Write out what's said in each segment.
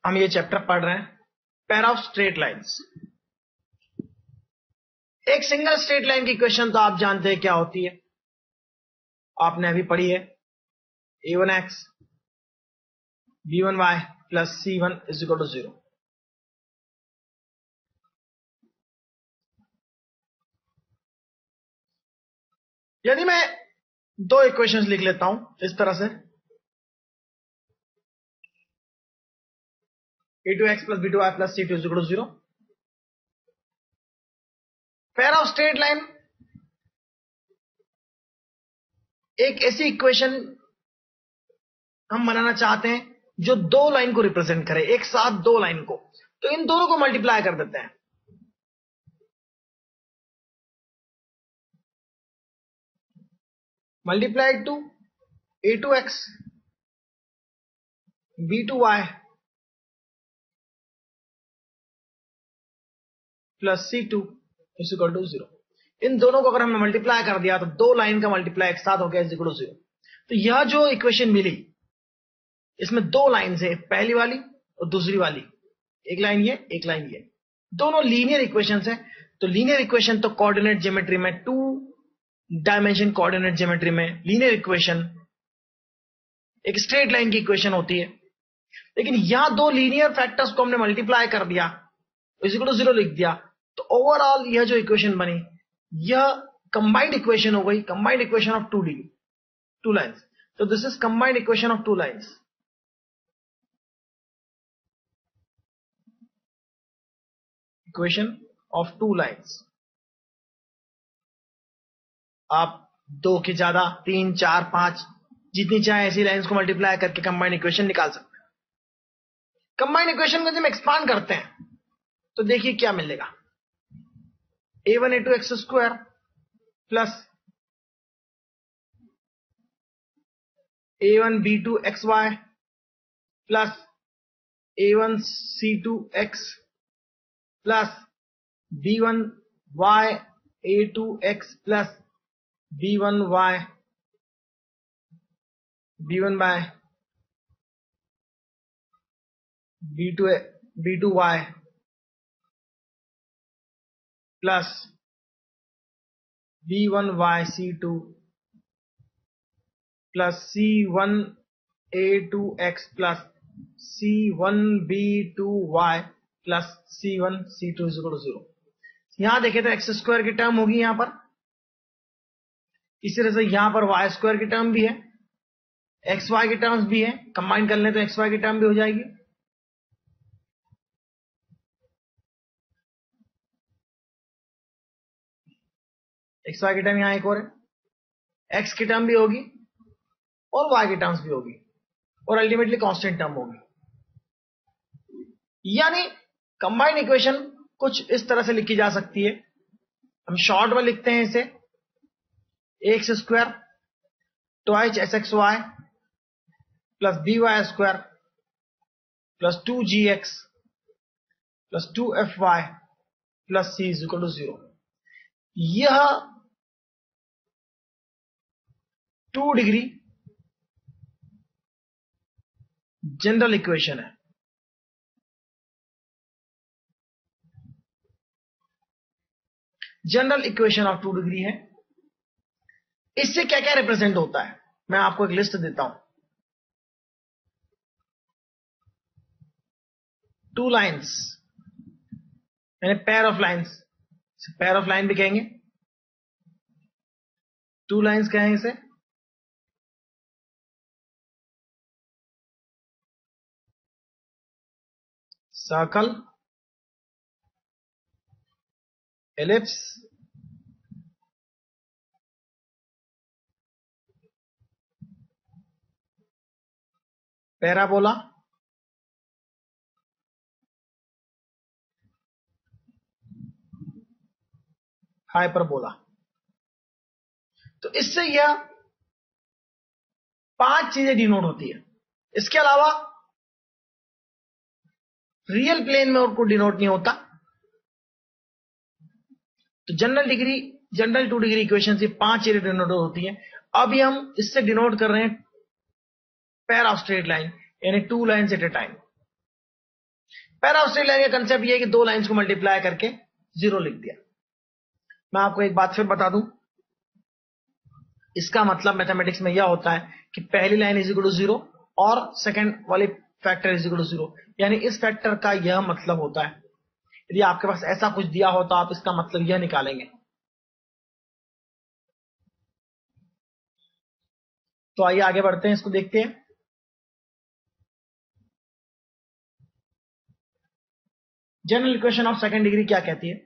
हम ये चैप्टर पढ़ रहे हैं पेयर ऑफ स्ट्रेट लाइंस। एक सिंगल स्ट्रेट लाइन की इक्वेशन तो आप जानते हैं क्या होती है, आपने अभी पढ़ी है। a1x b1y plus c1 is equal to 0। यदि मैं दो इक्वेशंस लिख लेता हूं इस तरह से, a2x plus b2y plus c2 is equal to 0। Pair of straight line एक ऐसी इक्वेशन हम बनाना चाहते हैं जो दो लाइन को रिप्रेजेंट करे, एक साथ दो लाइन को, तो इन दोनों को मल्टीप्लाई कर देते हैं। Multiplied to a2x b2y plus c2 is equal to 0। इन दोनों को अगर हमने मल्टीप्लाई कर दिया तो दो लाइन का मल्टीप्लाई एक साथ हो गया इज इक्वल टू 0। तो यह जो इक्वेशन मिली इसमें दो लाइन है, पहली वाली और दूसरी वाली, एक लाइन ये एक लाइन ये, दोनों लीनियर इक्वेशंस है। तो लीनियर इक्वेशन तो कोऑर्डिनेट ज्योमेट्री में, टू डायमेंशन कोऑर्डिनेट ज्योमेट्री में लीनियर इक्वेशन एक स्ट्रेट लाइन की इक्वेशन होती है। लेकिन यहां दो लीनियर फैक्टर्स को हमने मल्टीप्लाई कर दिया, इज इक्वल टू 0 लिख दिया, तो ओवरऑल यह जो इक्वेशन बनी यह कंबाइंड इक्वेशन हो गई, combined equation of two lines. तो this is combined equation of two lines. Equation of two lines. आप दो के ज्यादा, तीन, चार, पांच, जितनी चाहे ऐसी लाइंस को मल्टीप्लाई करके कंबाइंड इक्वेशन निकाल सकते हैं। कंबाइंड इक्वेशन को जब हम एक्सपांड करते हैं तो देखिए क्या मिलेगा। a1 a2x square plus a1 b2xy plus a1 c2x plus b1y a2x plus b1y b2y plus b1y c2 plus c1 a2x plus c1 b2y plus c1 c2 is equal to 0। यहां देखें तो x square की term होगी यहां पर, इसी तरह से यहां पर वाई स्क्वायर की टर्म भी है, एक्स वाई की टर्म्स भी है, कंबाइन कर लें तो एक्स वाई की टर्म भी हो जाएगी। एक्स वाई की टर्म यहां एक और है, एक्स की टर्म भी होगी और वाई की टर्म्स भी होगी और अल्टीमेटली कांस्टेंट टर्म होगी। यानी कंबाइंड इक्वेशन कुछ इस तरह से लिखी जा सकती है, हम शॉर्ट में लिखते हैं इसे x square twice s x y plus b Y square plus 2gx plus 2fy plus c is equal to 0। यह 2 डिग्री जनरल इक्वेशन है। जनरल इक्वेशन ऑफ 2 डिग्री है। इससे क्या क्या रिप्रेजेंट होता है मैं आपको एक लिस्ट देता हूं। टू लाइंस यानी pair of lines, pair of line भी कहेंगे, टू लाइंस कहेंगे इसे। Circle, ellipse, parabola, hyperbola. तो इससे यह 5 चीजें डिनोट होती है। इसके अलावा रियल प्लेन में और कोई डिनोट नहीं होता। तो जनरल 2 डिग्री इक्वेशन से 5 चीजें डिनोट होती है। अभी हम इससे डिनोट कर रहे हैं पेयर ऑफ स्ट्रेट लाइन यानी two lines eight A time. Para of straight line का कंसेप्ट ये है कि दो लाइंस को मल्टीप्लाई करके 0 लिख दिया। मैं आपको एक बात फिर बता दूं, इसका मतलब मैथमेटिक्स में यह होता है कि पहली लाइन इज इक्वल टू 0 और सेकंड वाली फैक्टर इज इक्वल टू 0, यानी इस फैक्टर का यह मतलब होता है। यदि आपके पास ऐसा कुछ दिया हो तो आप इसका मतलब यह निकालेंगे। तो आइए आगे बढ़ते हैं, इसको देखते हैं। General equation of second degree क्या कहती है?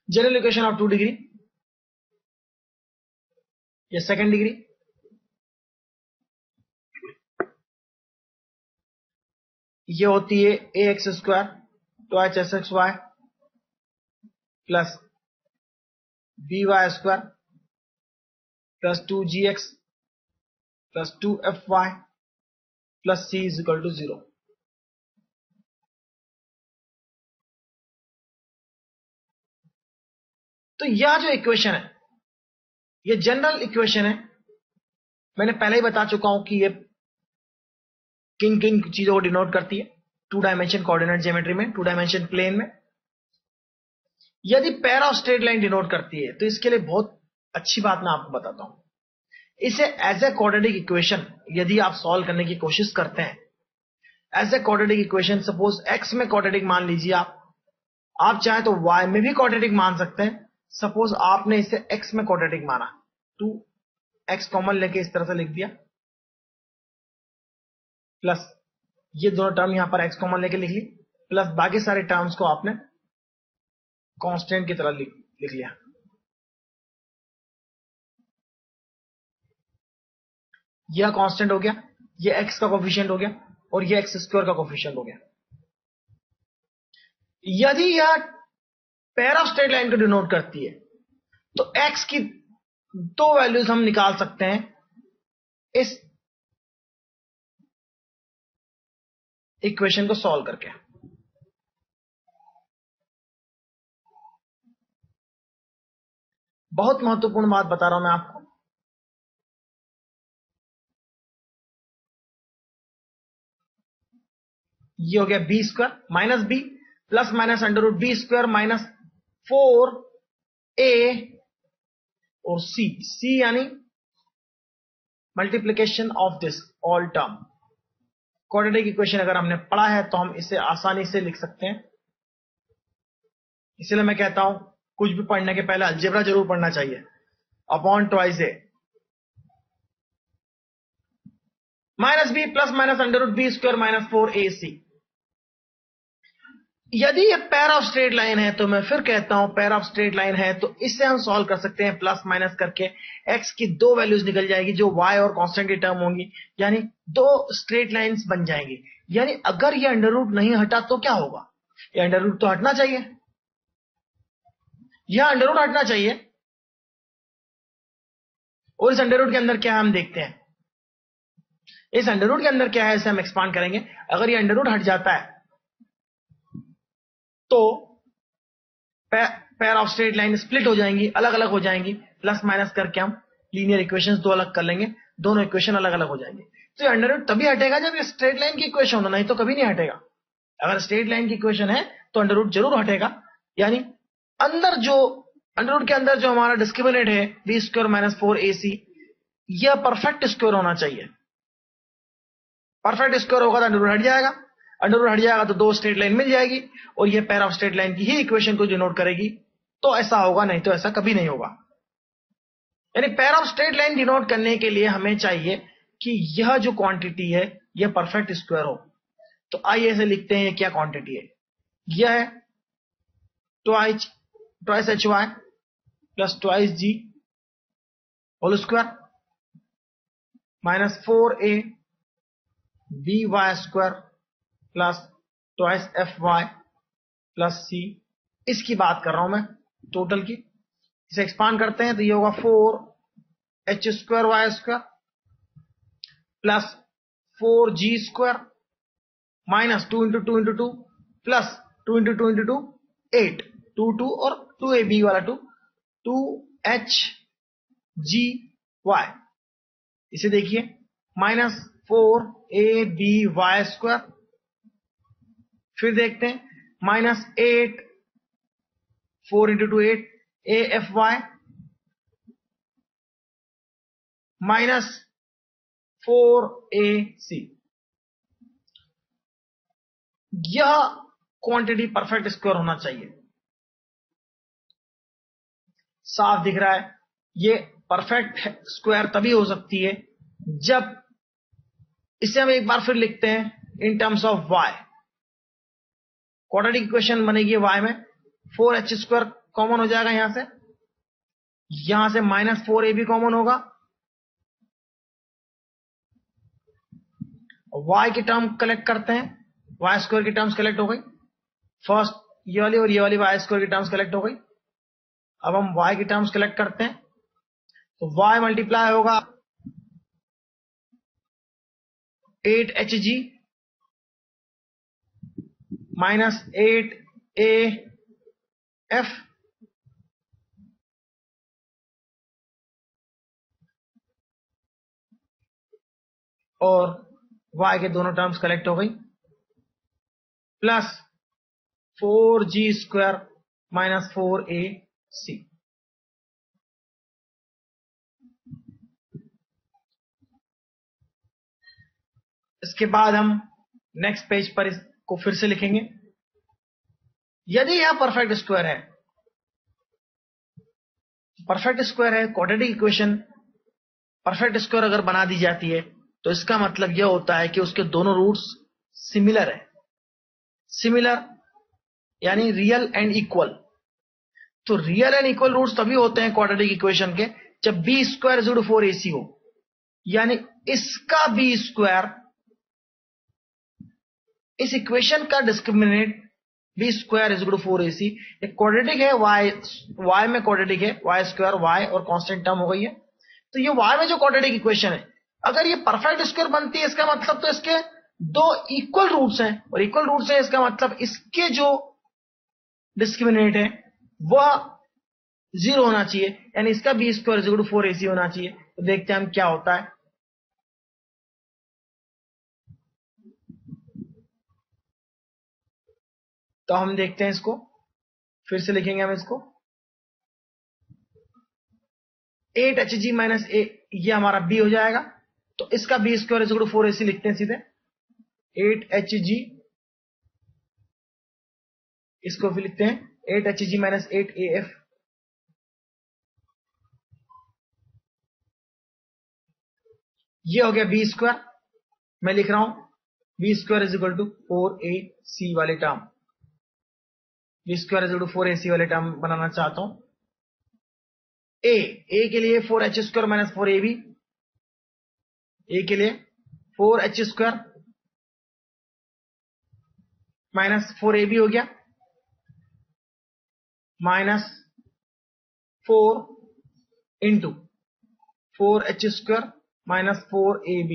जनरल इक्वेशन ऑफ 2 डिग्री या सेकंड डिग्री, ये होती है ax square two h s x y plus b Y square plus 2gx plus 2fy plus c is equal to 0। तो यह जो इक्वेशन है ये जनरल इक्वेशन है। मैंने पहले ही बता चुका हूं कि ये किन किन चीजों को डिनोट करती है 2 डायमेंशन कोऑर्डिनेट ज्योमेट्री में, 2 डायमेंशन प्लेन में। यदि pair of straight line denote करती है तो इसके लिए बहुत अच्छी बात मैं आपको बताता हूं। इसे एज ए क्वाड्रेटिक इक्वेशन यदि आप सॉल्व करने की कोशिश करते हैं, as a quadratic equation, suppose x में क्वाड्रेटिक मान लीजिए आप चाहे तो y में भी क्वाड्रेटिक मान सकते हैं। सपोज आपने इसे x में क्वाड्रेटिक माना, 2x कॉमन लेके इस तरह से लिख दिया, प्लस ये दोनों टर्म यहां पर x कॉमन लेके लिख ली, प्लस बाकी सारे टर्म्स को आपने कांस्टेंट की तरह लिख लिया। यह कांस्टेंट हो गया, यह x का कोफिशिएंट हो गया और यह x स्क्वायर का कोफिशिएंट हो गया। यदि यह पैर ऑफ स्ट्रेट लाइन को डिनोट करती है तो x की 2 वैल्यूज हम निकाल सकते हैं इस इक्वेशन को सॉल्व करके। बहुत महत्वपूर्ण बात बता रहा हूं मैं आपको। ये हो गया b square minus B plus minus under root B square minus 4a और c यानी multiplication of this all term. Quadratic equation अगर हमने पढ़ा है तो हम इसे आसानी से लिख सकते हैं। इसलिए मैं कहता हूं कुछ भी पढ़ने के पहले अलजेब्रा जरूर पढ़ना चाहिए। Upon twice A minus B plus minus under root B square minus 4ac। यदि ये पैर ऑफ स्ट्रेट लाइन है तो मैं फिर कहता हूं पैर ऑफ स्ट्रेट लाइन है तो इससे हम सॉल्व कर सकते हैं प्लस माइनस करके। x की 2 वैल्यूज निकल जाएगी जो y और कांस्टेंट की टर्म होंगी, यानी 2 स्ट्रेट लाइंस बन जाएंगी। यानी अगर ये अंडर रूट नहीं हटा तो क्या होगा? ये अंडर रूट तो हटना चाहिए, यह अंडर रूट हटना चाहिए। और इस अंडर रूट के अंदर क्या है हम देखते हैं। इस अंडर रूट के अंदर क्या है इसे हम एक्सपांड करेंगे। अगर ये अंडर रूट हट जाता है तो pair of straight line split हो जाएंगी, अलग अलग हो जाएंगी। प्लस माइनस करके हम लीनियर इक्वेशंस 2 अलग कर लेंगे, दोनों इक्वेशन अलग अलग हो जाएंगे। तो ये अंडर रूट तभी हटेगा जब ये स्ट्रेट लाइन की इक्वेशन हो, नहीं तो कभी नहीं हटेगा। अगर स्ट्रेट लाइन की इक्वेशन है तो अंडर रूट जरूर हटेगा। यानी अंदर जो अंडर रूट के अंदर जो हमारा डिस्क्रिमिनेंट है बी स्क्वायर माइनस 4ac, यह परफेक्ट स्क्वायर होना चाहिए। परफेक्ट स्क्वायर होगा तो अंडर रूट हट जाएगा, अंडर रूट हट जाएगा तो 2 स्ट्रेट लाइन मिल जाएगी और ये पैर ऑफ स्ट्रेट लाइन की ही इक्वेशन को डिनोट करेगी। तो ऐसा होगा, नहीं तो ऐसा कभी नहीं होगा। यानी pair of straight line denote करने के लिए हमें चाहिए कि यह जो क्वांटिटी है यह परफेक्ट स्क्वायर हो। तो आइए इसे लिखते हैं क्या क्वांटिटी है। यह है twice H Y plus twice G whole square minus 4a B Y square plus twice F Y plus C. इसकी बात कर रहा हूं मैं टोटल की। इसे एक्सपांड करते हैं तो ये होगा 4h square y square plus 4g square minus 2 into 2 into 2 plus 2 into 2 into 2 8 2 और 2ab वाला 2h g y। इसे देखिए माइनस 4ab/y²। फिर देखते हैं -8 4 × 2 8 afy -4ac। यह क्वांटिटी परफेक्ट स्क्वायर होना चाहिए। साफ दिख रहा है। ये परफेक्ट स्क्वायर तभी हो सकती है जब इसे हम एक बार फिर लिखते हैं in terms of y। Quadratic equation बनेगी y में 4h² कॉमन हो जाएगा यहां से -4a भी कॉमन होगा। y की टर्म कलेक्ट करते हैं, y² की टर्म्स कलेक्ट हो गई। फर्स्ट ये वाली और ये वाली y² की टर्म्स कलेक्ट हो गई। अब हम y की टर्म्स कलेक्ट करते हैं तो y मल्टीप्लाई होगा 8hg -8af और y के दोनों टर्म्स कलेक्ट हो गई प्लस 4g² -4ac। इसके बाद हम नेक्स्ट पेज पर इसको फिर से लिखेंगे। यदि यह परफेक्ट स्क्वायर है, क्वाड्रेटिक इक्वेशन परफेक्ट स्क्वायर अगर बना दी जाती है तो इसका मतलब यह होता है कि उसके दोनों रूट्स सिमिलर है। सिमिलर यानी रियल एंड इक्वल। तो रियल एंड इक्वल रूट्स तभी होते हैं क्वाड्रेटिक इक्वेशन के जब b² 4ac हो, यानी इसका b² इस इक्वेशन का डिस्क्रिमिनेंट b² 4ac। एक क्वाड्रेटिक है, y में क्वाड्रेटिक है, y² y और कांस्टेंट टर्म हो गई है। तो ये y में जो क्वाड्रेटिक इक्वेशन है अगर ये परफेक्ट स्क्वायर बनती है इसका मतलब तो इसके दो इक्वल रूट्स हैं, और इक्वल रूट्स हैं इसका मतलब इसके जो डिस्क्रिमिनेंट है वह 0 होना चाहिए, यानी इसका b² 4ac होना चाहिए। तो देखते हैं हम क्या होता है। तो हम देखते हैं इसको फिर से लिखेंगे हम इसको 8hg - a ये हमारा b हो जाएगा। तो इसका b² 4ac लिखते हैं सीधे 8hg। इसको फिर लिखते हैं 8hg - 8af। ये हो गया b²। मैं लिख रहा हूं b² 4ac वाले टर्म, b² 4ac वाले टर्म बनाना चाहता हूं। a के लिए 4h² - 4ab, a के लिए 4h² -4ab हो गया -4 इंटू 4h² -4ab।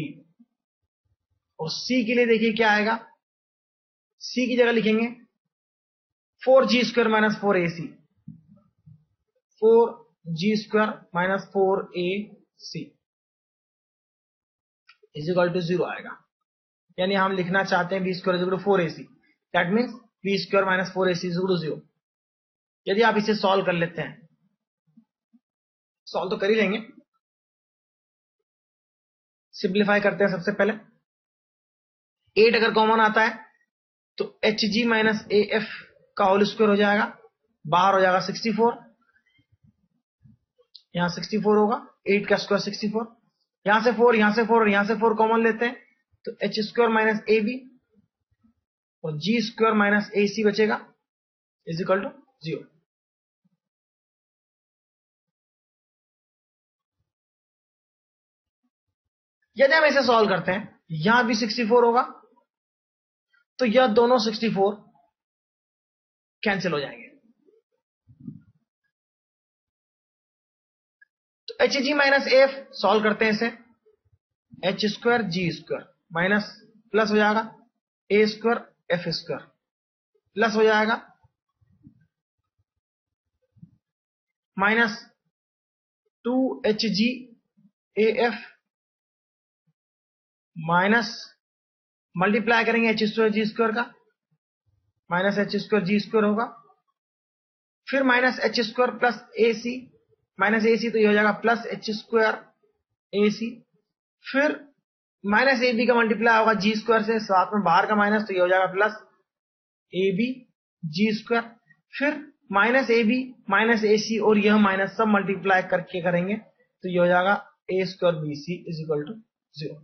और c के लिए देखिए क्या आएगा, c की जगह लिखेंगे 4g² -4ac, 4g² -4ac = 0 आएगा। यानी हम लिखना चाहते हैं b² 4ac, that means b² - 4ac = 0। यदि आप इसे सॉल्व कर लेते हैं, सॉल्व तो कर ही लेंगे, सिंप्लीफाई करते हैं। सबसे पहले 8 अगर कॉमन आता है तो hg - af का होल स्क्वायर हो जाएगा, बाहर हो जाएगा 64, यहां 64 होगा, 8 का स्क्वायर 64, यहां से 4, यहां से 4 और यहां से 4 कॉमन लेते हैं तो h² - ab और g² - ac बचेगा = 0। यदि हम इसे सॉल्व करते हैं, यहां भी 64 होगा तो यह दोनों 64 कैंसिल हो जाएंगे। तो hg - af सॉल्व करते हैं इसे, h² g² माइनस प्लस हो जाएगा a² f² प्लस हो जाएगा -2hg af माइनस मल्टीप्लाई करेंगे एच स्क्वायर जी स्क्वायर का, minus h square G square होगा, फिर माइनस एच स्क्वायर प्लस ए सी, माइनस ए सी तो ये हो जाएगा प्लस एच स्क्वायर ए सी, फिर माइनस ए बी का मल्टीप्लाई होगा जी स्क्वायर से, साथ में बाहर का माइनस तो ये हो जाएगा plus a b ji square, फिर minus a b minus A c और यह माइनस सब मल्टीप्लाई करके करेंगे तो ये हो जाएगा A square B C is equal to 0।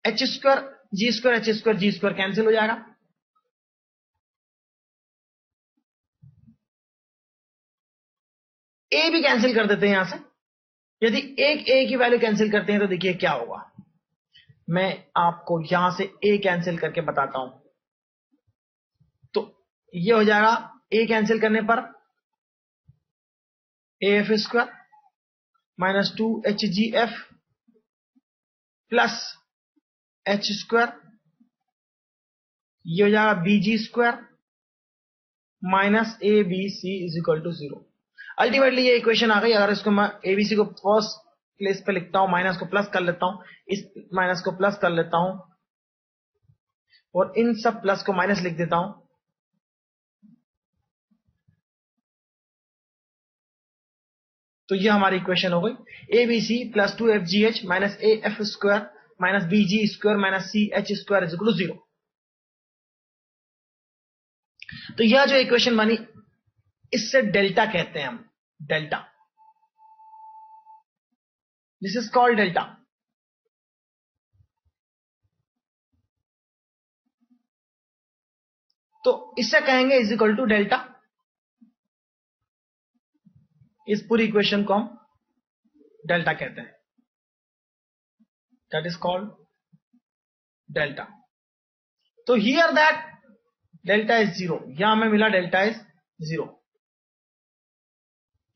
H square G square cancel हो जाएगा, ए भी कैंसिल कर देते हैं यहां से। यदि एक ए की वैल्यू कैंसिल करते हैं तो देखिए क्या होगा, मैं आपको यहां से ए कैंसिल करके बताता हूं। तो ये हो जाएगा ए कैंसिल करने पर a F square minus 2 h g f plus h square, ये हो जाएगा b ji square minus a B C is equal to 0। Ultimately ये इक्वेशन आ गई। अगर इसको मैं एबीसी को फर्स्ट प्लेस पे लिखता हूं, माइनस को प्लस कर लेता हूं, इस माइनस को प्लस कर लेता हूं और इन सब प्लस को माइनस लिख देता हूं, तो ये हमारी इक्वेशन हो गई a B c plus 2 f ji h minus A F square minus B ji square minus C H square is equal to 0। तो यह जो इक्वेशन बनी इससे डेल्टा कहते हैं हम, delta, this is called delta. तो इससे कहेंगे इज इक्वल टू डेल्टा, इस पूरी इक्वेशन को हम डेल्टा कहते हैं, दैट इज कॉल्ड डेल्टा। तो हियर दैट डेल्टा इज 0, यहां हमें मिला डेल्टा इज 0,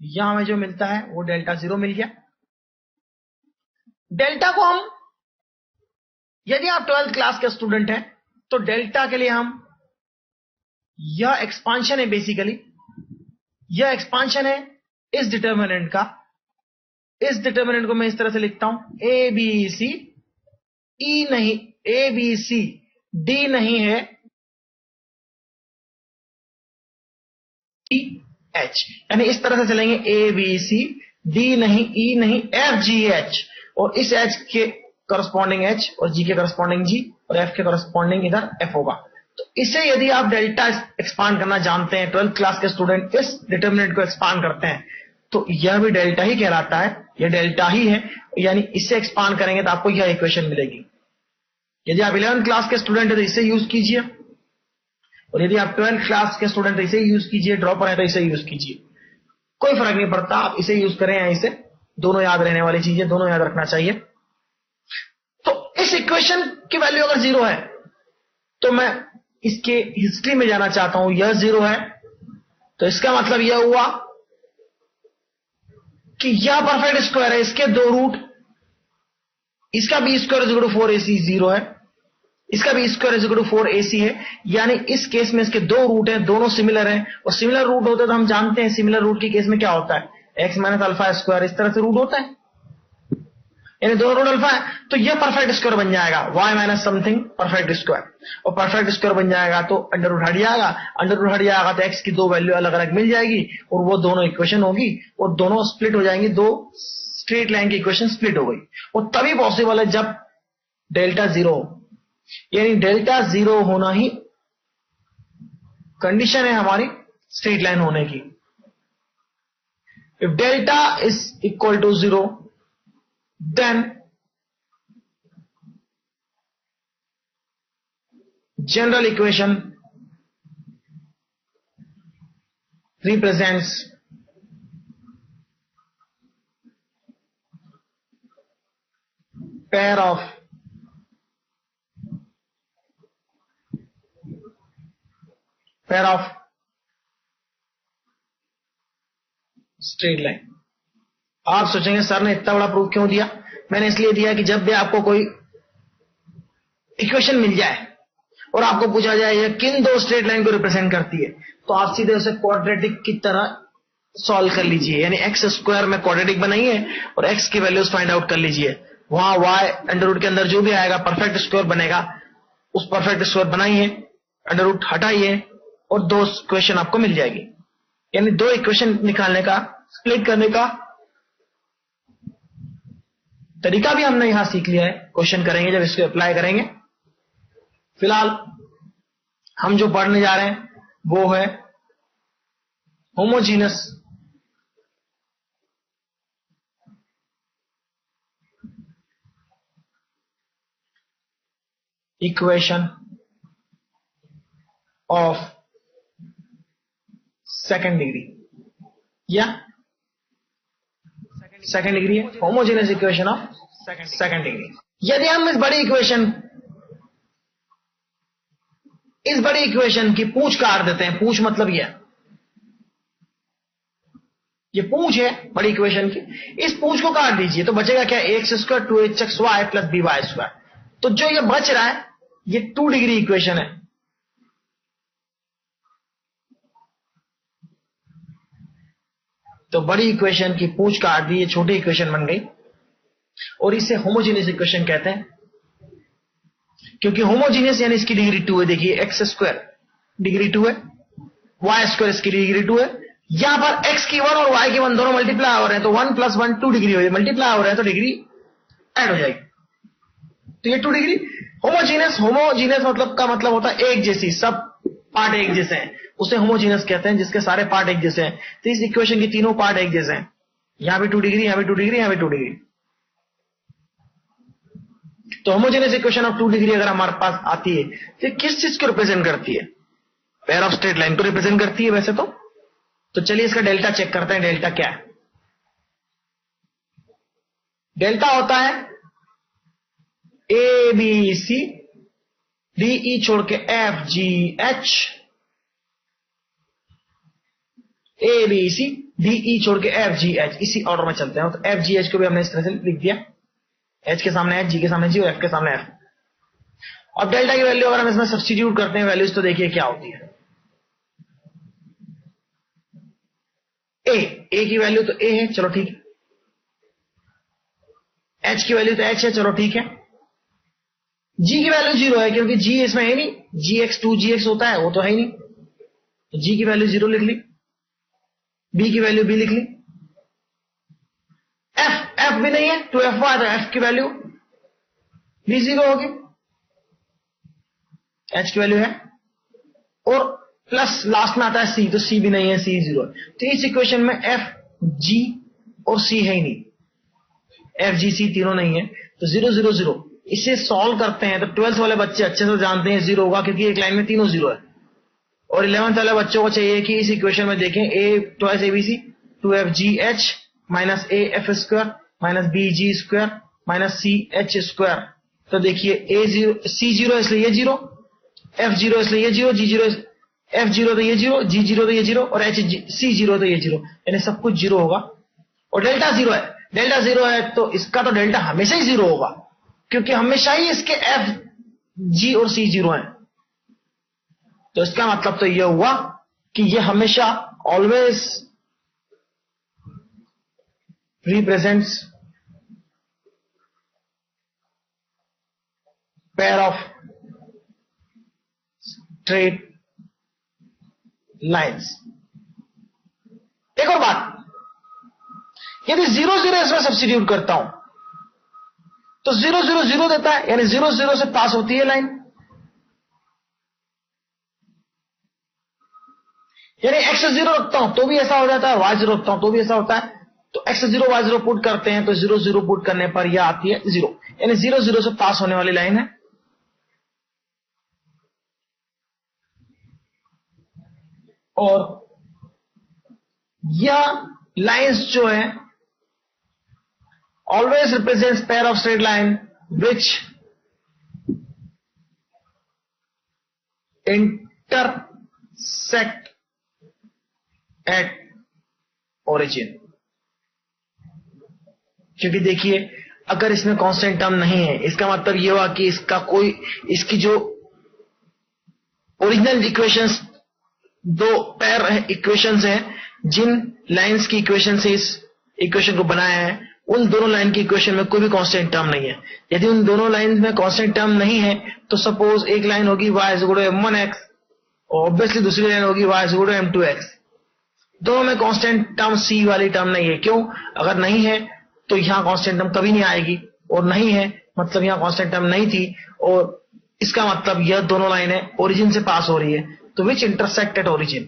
यहां हमें जो मिलता है वो डेल्टा 0 मिल गया। डेल्टा को हम, यदि आप 12th क्लास के स्टूडेंट हैं तो डेल्टा के लिए हम, यह एक्सपांशन है बेसिकली, यह एक्सपांशन है इस डिटर्मिनेंट का। इस डिटर्मिनेंट को मैं इस तरह से लिखता हूं ए बी सी, ई नहीं, ए बी सी डी नहीं है, एच, यानी इस तरह से चलेंगे ए बी सी डी नहीं, ई नहीं, एफ जी एच, और इस एच के करस्पॉन्डिंग एच और जी के करस्पॉन्डिंग जी और एफ के करस्पॉन्डिंग इधर एफ होगा। तो इसे यदि आप डेल्टा एक्सपांड करना जानते हैं, 12th क्लास के स्टूडेंट इस डिटर्मिनेंट को एक्सपांड करते हैं तो यह भी डेल्टा ही कहलाता है, यह डेल्टा ही है, यानी इससे एक्सपांड करेंगे तो आपको यह इक्वेशन मिलेगी। यदि आप 11th क्लास के स्टूडेंट है तो इसे यूज कीजिए, और यदि आप 12th क्लास के स्टूडेंट तो इसे यूज कीजिए, ड्रॉपर है तो इसे यूज कीजिए, कोई फर्क नहीं पड़ता, आप इसे यूज करें या इसे, दोनों याद रहने वाली चीजें, दोनों याद रखना चाहिए। तो इस इक्वेशन की वैल्यू अगर 0 है तो मैं इसके हिस्ट्री में जाना चाहता हूं, यह 0 है तो इसका मतलब यह हुआ कि यह परफेक्ट स्क्वायर है, इसके दो रूट, इसका b square is equal to 4ac 0 है, इसका b square is equal to 4ac है, यानी इस केस में इसके दो रूट हैं, दोनों सिमिलर हैं, और सिमिलर रूट होते तो हम जानते हैं सिमिलर रूट की केस में क्या होता है, x माइनस अल्फा स्क्वायर, इस तरह से रूट होता है, यानी दोनों रूट अल्फा है, तो यह परफेक्ट स्क्वायर बन जाएगा y minus something perfect square, और परफेक्ट स्क्वायर बन जाएगा तो अंडर रूट हट जाएगा, अंडर रूट हट जाएगा तो x की दो वैल्यू अलग अलग मिल जाएगी और वो दोनों इक्वेशन होगी, और दोनों स्प्लिट हो जाएंगी, दो स्ट्रेट लाइन की इक्वेशन स्प्लिट हो गई, और तभी पॉसिबल है जब डेल्टा 0 हो, यानी डेल्टा 0 होना ही कंडीशन है हमारी स्ट्रेट लाइन होने की। If delta is equal to 0 then general equation represents pair of straight line। आप सोचेंगे सर ने इतना बड़ा प्रूफ क्यों दिया? मैंने इसलिए दिया कि जब भी आपको कोई इक्वेशन मिल जाए और आपको पूछा जाए यह किन दो स्ट्रेट लाइन को रिप्रेजेंट करती है, तो आप सीधे उसे क्वाड्रेटिक की तरह सॉल्व कर लीजिए, यानी एक्स स्क्वायर में क्वाड्रेटिक बनाइए और एक्स की वैल्यूज फाइंड आउट कर लीजिए। वहां वाई अंडर रूट के अंदर जो भी आएगा परफेक्ट स्क्वायर बनेगा, उस परफेक्ट स्क्वायर बनाइए, अंडर रूट हटाइए और दो इक्वेशन आपको मिल जाएगी। यानी दो इक्वेशन निकालने का, स्प्लिट करने का तरीका भी हमने यहां सीख लिया है। क्वेश्चन करेंगे जब इसको अप्लाई करेंगे। फिलहाल हम जो पढ़ने जा रहे हैं वो है homogeneous equation of second degree, या सेकेंड डिग्री है homogeneous equation of second degree. यदि हम इस बड़ी इक्वेशन की पूंछ काट देते हैं, पूंछ मतलब ये पूंछ है बड़ी इक्वेशन की, इस पूंछ को काट दीजिए तो बचेगा क्या, x square 2hxy plus by square. तो जो ये बच रहा है ये 2 डिग्री इक्वेशन है। तो बड़ी इक्वेशन की पूंछ काट दी, ये छोटी इक्वेशन बन गई और इसे होमोजेनियस इक्वेशन कहते हैं। क्योंकि होमोजेनियस यानी इसकी डिग्री 2 है। देखिए एक्स स्क्वायर डिग्री 2 है, वाई स्क्वायर इसकी डिग्री 2 है। यहां पर एक्स की 1 और वाई की 1 दोनों मल्टीप्लाई हो रहे हैं तो 1 + 1 2 डिग्री हो जाएगी, मल्टीप्लाई हो रहे हैं तो डिग्री ऐड हो जाएगी। तो ये 2 डिग्री होमोजीनियस मतलब का मतलब होता है एक जैसी, सब पार्ट एक जैसे हैं, उसे होमोजीनियस कहते हैं, जिसके सारे पार्ट एक जैसे हैं। तो इस इक्वेशन के तीनों पार्ट एक जैसे हैं, यहां भी 2 डिग्री, यहां भी 2 डिग्री, यहां भी 2 डिग्री। तो होमोजेनियस इक्वेशन ऑफ 2 डिग्री अगर हमारे पास आती है तो किस चीज को रिप्रेजेंट करती है, पेयर ऑफ स्ट्रेट लाइन को रिप्रेजेंट करती है वैसे तो चलिए इसका डेल्टा चेक करते हैं। डेल्टा क्या है? डेल्टा होता है A B C D E छोड़ के F ji H, A B C D E छोड़ के एफ जी एच, इसी ऑर्डर में चलते हैं। तो एफ जी एच को भी हमने इस तरह से लिख दिया, एच के सामने एच, जी के सामने जी और एफ के सामने एफ। अब डेल्टा की वैल्यू अगर हम इसमें सब्स्टिट्यूट करते हैं वैल्यूज तो देखिए क्या होती है। ए की वैल्यू तो ए है, चलो ठीक है। एच की वैल्यू तो एच है, चलो ठीक है। जी की वैल्यू 0 है क्योंकि जी इसमें है नहीं, gx 2gx होता है, वो तो है ही नहीं, तो जी की वैल्यू 0 लिख ली। बी की वैल्यू बी लिख ली। एफ भी नहीं है, 2fy, तो एफ की वैल्यू भी 0 होगी। एच की वैल्यू है और प्लस लास्ट में आता है सी, तो सी भी नहीं है, सी 0 है। तो इस इक्वेशन में एफ जी और सी है ही नहीं, एफ जी सी तीनों नहीं है, तो 0 0 0। इसे सॉल्व करते हैं तो 12th वाले बच्चे अच्छे से जानते हैं 0 होगा क्योंकि एक लाइन में तीनों 0 है। और 11th वाले बच्चों को चाहिए कि इस इक्वेशन में देखें A twice ABC 2fgh minus A F square minus B ji square minus C H square. तो देखिए ए 0 सी 0 इसलिए ये 0, एफ 0 इसलिए ये 0, जी 0 एफ 0 तो ये 0, जी 0 तो ये 0 और एच सी 0 तो ये 0, यानी सब कुछ 0 होगा। और डेल्टा 0 है, डेल्टा 0 है तो इसका तो डेल्टा हमेशा ही 0 होगा क्योंकि हमेशा ही इसके एफ जी और सी 0 हैं। तो इसका मतलब तो यह हुआ कि यह हमेशा always represents pair of straight lines. एक और बात, यदि 0 0 इसमें सब्स्टिट्यूट करता हूं तो 0 0 0 देता है, यानी 0 0 से पास होती है लाइन, यानी x 0 रखता हूं तो भी ऐसा हो जाता है, y 0 रखता हूं तो भी ऐसा होता है। तो x 0 y 0 पुट करते हैं तो 0 0 पुट करने पर यह आती है 0, यानी 0 0 से पास होने वाली लाइन है। और यह लाइंस जो है always represents pair of straight line which intersect at origin. क्योंकि देखिए अगर इसमें कांस्टेंट टर्म नहीं है इसका मतलब यह हुआ कि इसकी जो ओरिजिनल इक्वेशंस दो पैर इक्वेशंस हैं, जिन लाइंस की इक्वेशन से इस इक्वेशन को बनाया है, उन दोनों लाइन की इक्वेशन में कोई भी कांस्टेंट टर्म नहीं है। यदि उन दोनों लाइन में कांस्टेंट टर्म नहीं है तो सपोज एक लाइन होगी y is equal to m1x और ऑब्वियसली दूसरी लाइन होगी y is equal to m2x। दोनों में कांस्टेंट टर्म c वाली टर्म नहीं है। क्यों? अगर नहीं है तो यहाँ कांस्टेंट टर्म कभी नहीं आएगी, और नहीं है मतलब यहाँ कांस्टेंट टर्म नहीं थी, और इसका मतलब यह दोनों लाइनें ओरिजिन से पास हो रही है, तो विच इंटरसेक्ट एट ओरिजिन।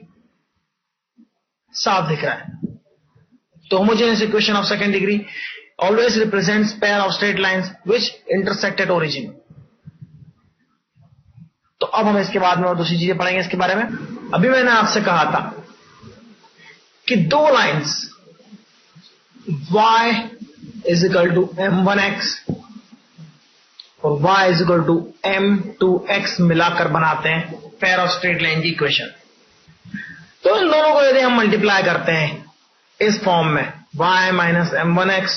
साफ दिख रहा है। तो homogeneous equation of second degree always represents pair of straight lines which intersect at origin. तो अब हम इसके बाद में और दूसरी चीजें पढ़ेंगे इसके बारे में। अभी मैंने आपसे कहा था कि दो lines y is equal to m1x और y is equal to m2x मिलाकर बनाते हैं पेयर ऑफ स्ट्रेट लाइन की इक्वेशन। तो इन दोनों को यदि हम मल्टीप्लाई करते हैं इस फॉर्म में y माइनस m1x,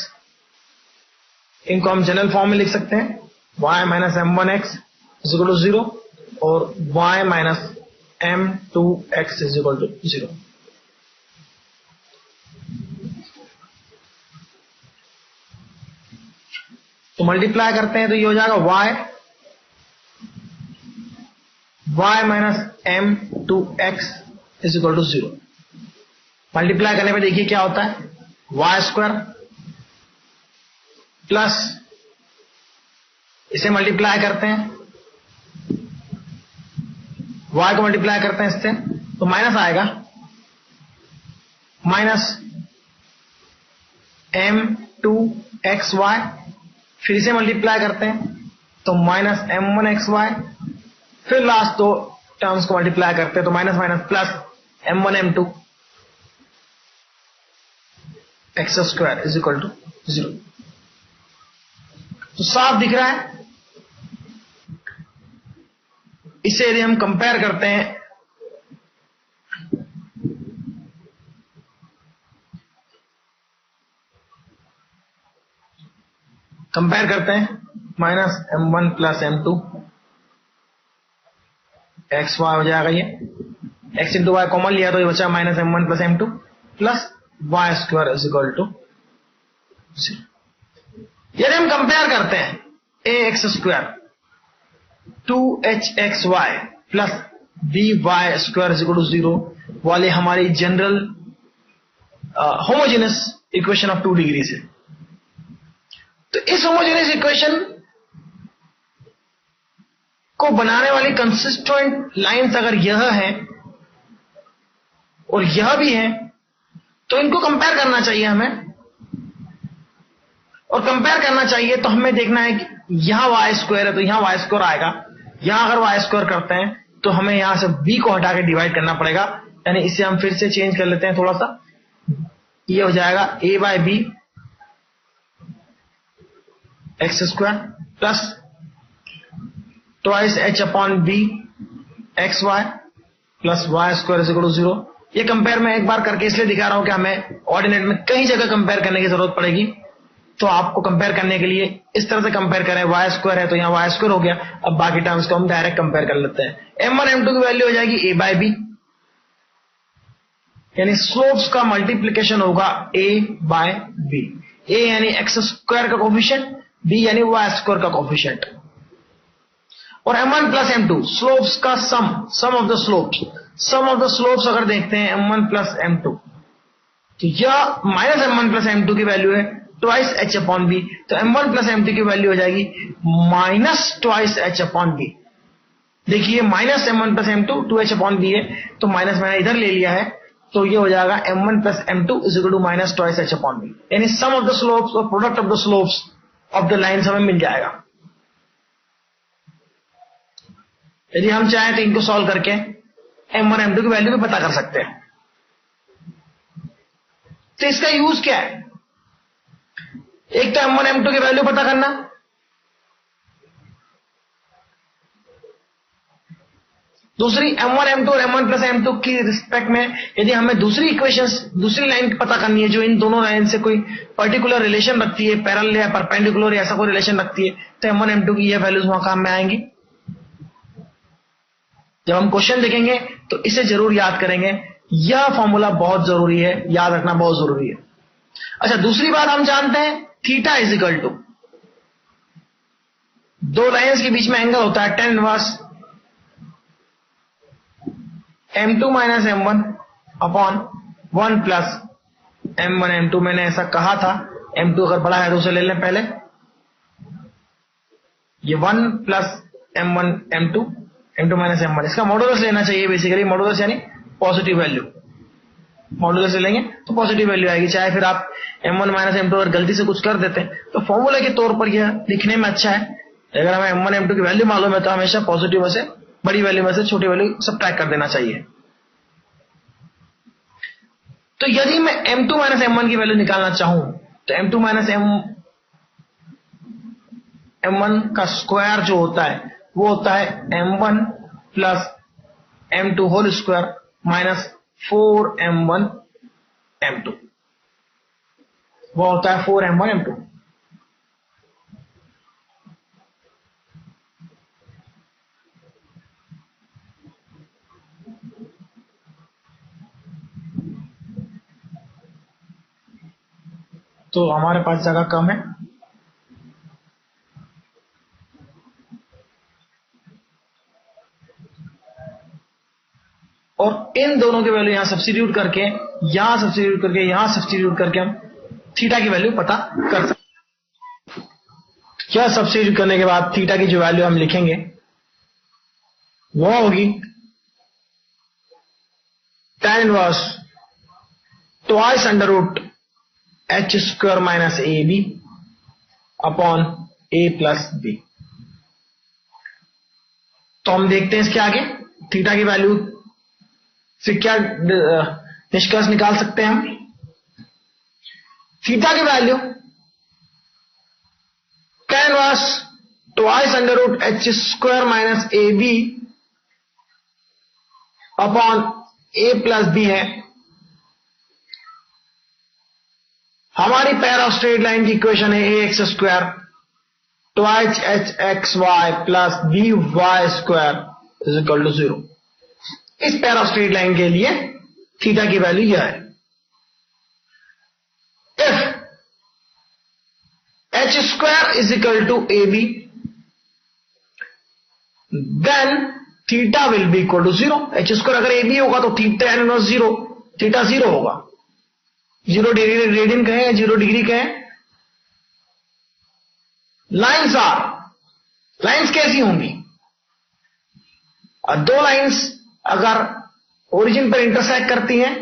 इनको हम जनरल फॉर्म में लिख सकते हैं y minus m1x is equal to 0 और y minus m2x is equal to 0। तो मल्टीप्लाई करते हैं तो ये हो जाएगा y minus m2x is equal to 0। Multiply करने पे देखिए क्या होता है, y स्क्वायर प्लस इसे मल्टीप्लाई करते हैं, y को मल्टीप्लाई करते हैं इससे तो माइनस आएगा, माइनस m2xy, फिर इसे मल्टीप्लाई करते हैं तो माइनस m1xy, फिर लास्ट दो टर्म्स को मल्टीप्लाई करते हैं तो minus minus plus m1 m2 x square is equal to 0। तो साफ दिख रहा है। इसे यदि हम कंपेयर करते हैं minus m1 plus m2 x Y हो जाएगा, ये x इंटू वाई कॉमन लिया तो ये बचा minus m1 plus m2 plus y square is equal to 0। यदि हम कंपेयर करते हैं a x square 2hxy plus by square is equal to 0 वाले हमारी general homogeneous equation of 2 degree से, तो इस होमोजेनियस इक्वेशन को बनाने वाली कंसिस्टेंट लाइंस अगर यह है और यह भी है तो इनको कंपेयर करना चाहिए हमें, और कंपेयर करना चाहिए तो हमें देखना है कि यहां y स्क्वायर है तो यहां y स्क्वायर आएगा, यहां अगर y स्क्वायर करते हैं तो हमें यहां से b को हटा के डिवाइड करना पड़ेगा, यानी इसे हम फिर से चेंज कर लेते हैं थोड़ा सा, ये हो जाएगा a by b x square plus twice h upon b x y plus y square is equal to 0। ये कंपेयर मैं एक बार करके इसलिए दिखा रहा हूं कि हमें ऑर्डिनेट में कई जगह कंपेयर करने की जरूरत पड़ेगी, तो आपको कंपेयर करने के लिए इस तरह से कंपेयर करें, वाई स्क्वायर है तो यहाँ वाई स्क्वायर हो गया, अब बाकी टर्म्स को हम डायरेक्ट कंपेयर कर लेते हैं। m1 m2 की वैल्यू हो जाएगी a बाय b, यानी स्लोप्स का मल्टीप्लीकेशन होगा a बाय b, a यानी एक्स स्क्वायर का कोफिशिएंट, b यानी वाई स्क्वायर का कोफिशिएंट, और m1 प्लस m2 स्लोप्स का सम ऑफ द स्लोप्स अगर देखते हैं m1 प्लस m2 तो यह माइनस m1 प्लस m2 की वैल्यू है ट्वाइस h अपॉन b, तो m1 प्लस m2 की वैल्यू हो जाएगी minus twice h upon b। देखिए minus m1 plus m2 2h upon b है, तो माइनस मैंने इधर ले लिया है, तो ये हो जाएगा m1 plus m2 is equal to minus twice h upon b, यानी सम ऑफ द स्लोप्स और product of the slopes of the lines हमें मिल जाएगा। यदि हम चाहें तो इनको सॉल्व करके m1 m2 की वैल्यू भी पता कर सकते हैं। तो इसका यूज क्या है, एक तो m1 m2 की वैल्यू पता करना, दूसरी m1 m2 और m1 प्लस m2 की रिस्पेक्ट में यदि हमें दूसरी इक्वेशंस दूसरी लाइन पता करनी है जो इन दोनों लाइन से कोई पर्टिकुलर रिलेशन रखती है, पैरेलल या परपेंडिकुलर या ऐसा कोई रिलेशन रखती है, तो m1 m2 की ये वैल्यूज वहां काम में आएंगी। जब हम क्वेश्चन देखेंगे तो इसे जरूर याद करेंगे, यह फॉर्मूला बहुत जरूरी है, याद रखना बहुत जरूरी है। अच्छा, दूसरी बात हम जानते हैं थीटा इज इक्वल टू, दो लाइंस के बीच में एंगल होता है tan inverse m2 minus m1 upon 1 plus m1 m2। मैंने ऐसा कहा था, m2 अगर बड़ा है तो उसे ले लें पहले, ये 1 plus m1 m2 minus m1, इसका मॉडुलस लेना चाहिए बेसिकली, मॉडुलस यानी पॉजिटिव वैल्यू, मॉडुलस से लेंगे तो पॉजिटिव वैल्यू आएगी। चाहे फिर आप m1 माइनस m2 अगर गलती से कुछ कर देते हैं तो फॉर्मूला के तौर पर यह लिखने में अच्छा है। अगर हमें m1 m2 की वैल्यू मालूम है तो हमेशा पॉजिटिव में से, बड़ी वैल्यू में से छोटी वैल्यू सबट्रैक्ट कर देना चाहिए। तो यदि मैं m2 माइनस m1 की वैल्यू निकालना चाहूं तो m2 माइनस m1 का स्क्वायर जो होता है वो होता है m1 plus m2 whole square minus 4m1 m2, वो होता है 4m1 m2। तो हमारे पास जगह कम है, और इन दोनों की वैल्यू यहां सब्स्टिट्यूट करके, यहां सब्स्टिट्यूट करके, यहां सब्स्टिट्यूट करके हम थीटा की वैल्यू पता कर सकते हैं। यह सब्स्टिट्यूट करने के बाद थीटा की जो वैल्यू हम लिखेंगे वो होगी tan inverse twice under root h square minus a b upon a plus B. तो हम देखते हैं इसके आगे थीटा की वैल्यू से क्या निष्कर्ष निकाल सकते हैं हम। थीटा की value tan inverse twice under root h square minus a b upon a plus b है। हमारी पेयर ऑफ स्ट्रेट लाइन की इक्वेशन है ax square twice h x y plus b Y square is equal to 0। इस pair of straight line के लिए theta की value यह है। If h square is equal to a b then theta will be equal to 0। h square अगर a B होगा तो theta inverse 0, theta 0 होगा। 0 डिग्री रेडियन कहें, 0 डिग्री कहें। लाइन्स आर, लाइन्स कैसी होंगी? दो लाइन्स अगर ओरिजिन पर इंटरसेक्ट करती हैं,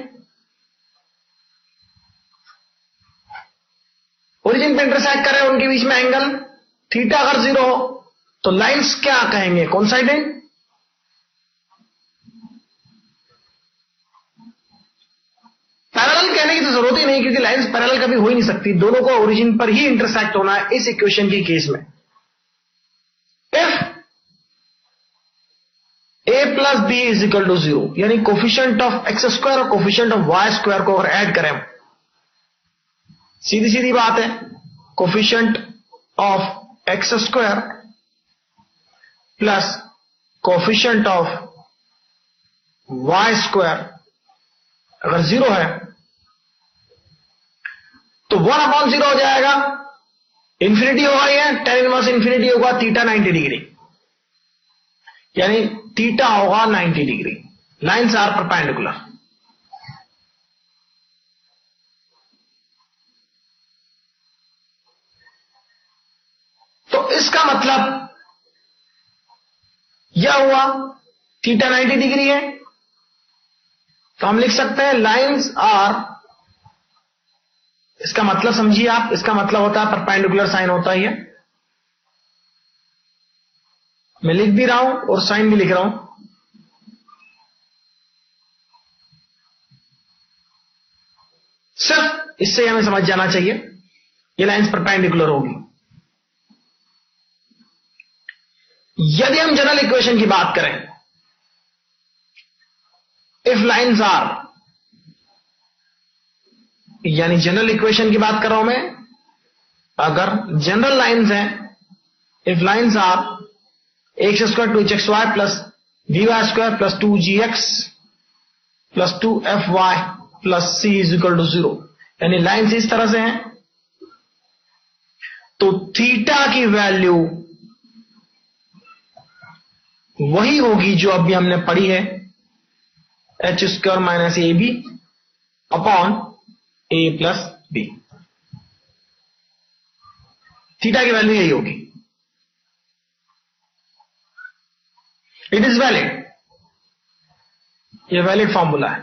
ओरिजिन पर इंटरसेक्ट कर रहे हैं, उनके बीच में एंगल थीटा अगर 0 हो तो लाइन्स क्या कहेंगे, कोइंसाइडेंट। पैरेलल कहने की तो जरूरत ही नहीं, क्योंकि लाइंस पैरेलल कभी हो ही नहीं सकती, दोनों को ओरिजिन पर ही इंटरसेक्ट होना है इस इक्वेशन की केस में। If a plus b is equal to 0, यानी कोफिशिएंट ऑफ एक्स स्क्वायर और कोफिशिएंट ऑफ वाई स्क्वायर को अगर ऐड करें, सीधी सीधी बात है, coefficient of x square plus coefficient of y square अगर 0 है तो 1/0 हो जाएगा, इंफिनिटी होगा, ये tan इनवर्स इंफिनिटी होगा, थीटा 90 डिग्री, यानी थीटा होगा 90 डिग्री। Lines are perpendicular. तो इसका मतलब यह हुआ थीटा 90 डिग्री है, तो हम लिख सकते हैं लाइन्स आर, इसका मतलब समझिए आप, इसका मतलब होता है परपेंडिकुलर साइन होता ही है। मैं लिख भी रहा हूं और साइन भी लिख रहा हूं। सिर्फ इससे हमें समझ जाना चाहिए ये लाइन्स परपेंडिकुलर होगी। यदि हम जनरल इक्वेशन की बात करें, इफ लाइन्स आर, यानी जनरल इक्वेशन की बात कर रहा हूं मैं, अगर जनरल लाइन्स हैं, if lines are x square two h x y plus vy² plus 2gx plus 2fy plus c is equal to 0, यानी लाइन्स इस तरह से हैं। तो थीटा की वैल्यू वही होगी जो अभी हमने पढ़ी है, h² minus ab upon a plus b। Theta की वैल्यू यही होगी। इट इज वैलिड, ये वैलिड फॉर्मूला है।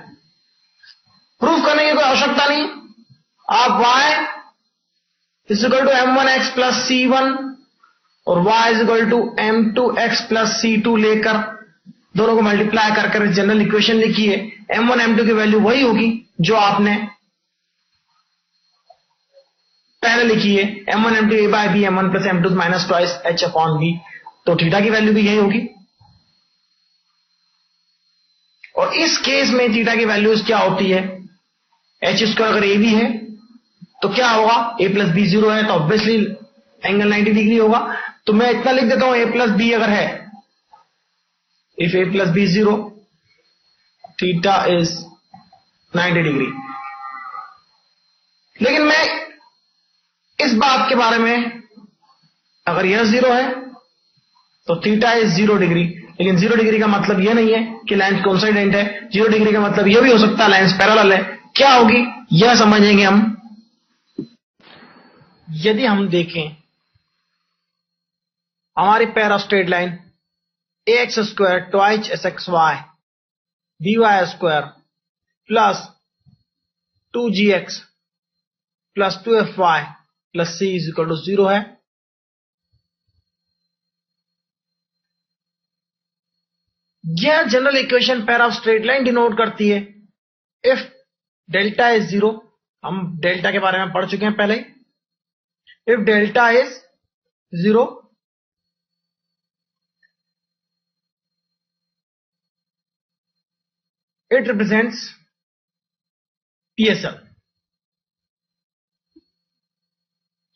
प्रूफ करने की कोई आवश्यकता नहीं। आप y is equal to m1x plus c1 और y is equal to m2x plus c2 लेकर दोनों को मल्टीप्लाई कर जनरल इक्वेशन लिखिए। m1 m2 की वैल्यू वही होगी जो आपने पहले लिखी है, m1 m2 a by b m1 plus m2 minus twice h upon b। तो थीटा की वैल्यू भी यही होगी। और इस केस में थीटा की वैल्यूज क्या होती है, h² अगर a b है तो क्या होगा, a प्लस b 0 है तो ऑब्वियसली एंगल 90 डिग्री होगा। तो मैं इतना लिख देता हूं, a प्लस b अगर है, if a plus b 0 theta is 90 degree. लेकिन मैं इस बात के बारे में, अगर यह 0 है तो थीटा इज 0 डिग्री, लेकिन 0 डिग्री का मतलब यह नहीं है कि लाइन्स कोइंसाइडेंट है। 0 डिग्री का मतलब यह भी हो सकता है लाइन्स पैरेलल है। क्या होगी यह समझेंगे हम। यदि हम देखें हमारी pair of straight line ax² twice sxy by² plus 2gx plus 2fy plus c is equal to 0 है। यह general equation pair of straight line denote करती है इफ डेल्टा इज 0। हम डेल्टा के बारे में पढ़ चुके हैं पहले। If delta is 0 it represents PSL,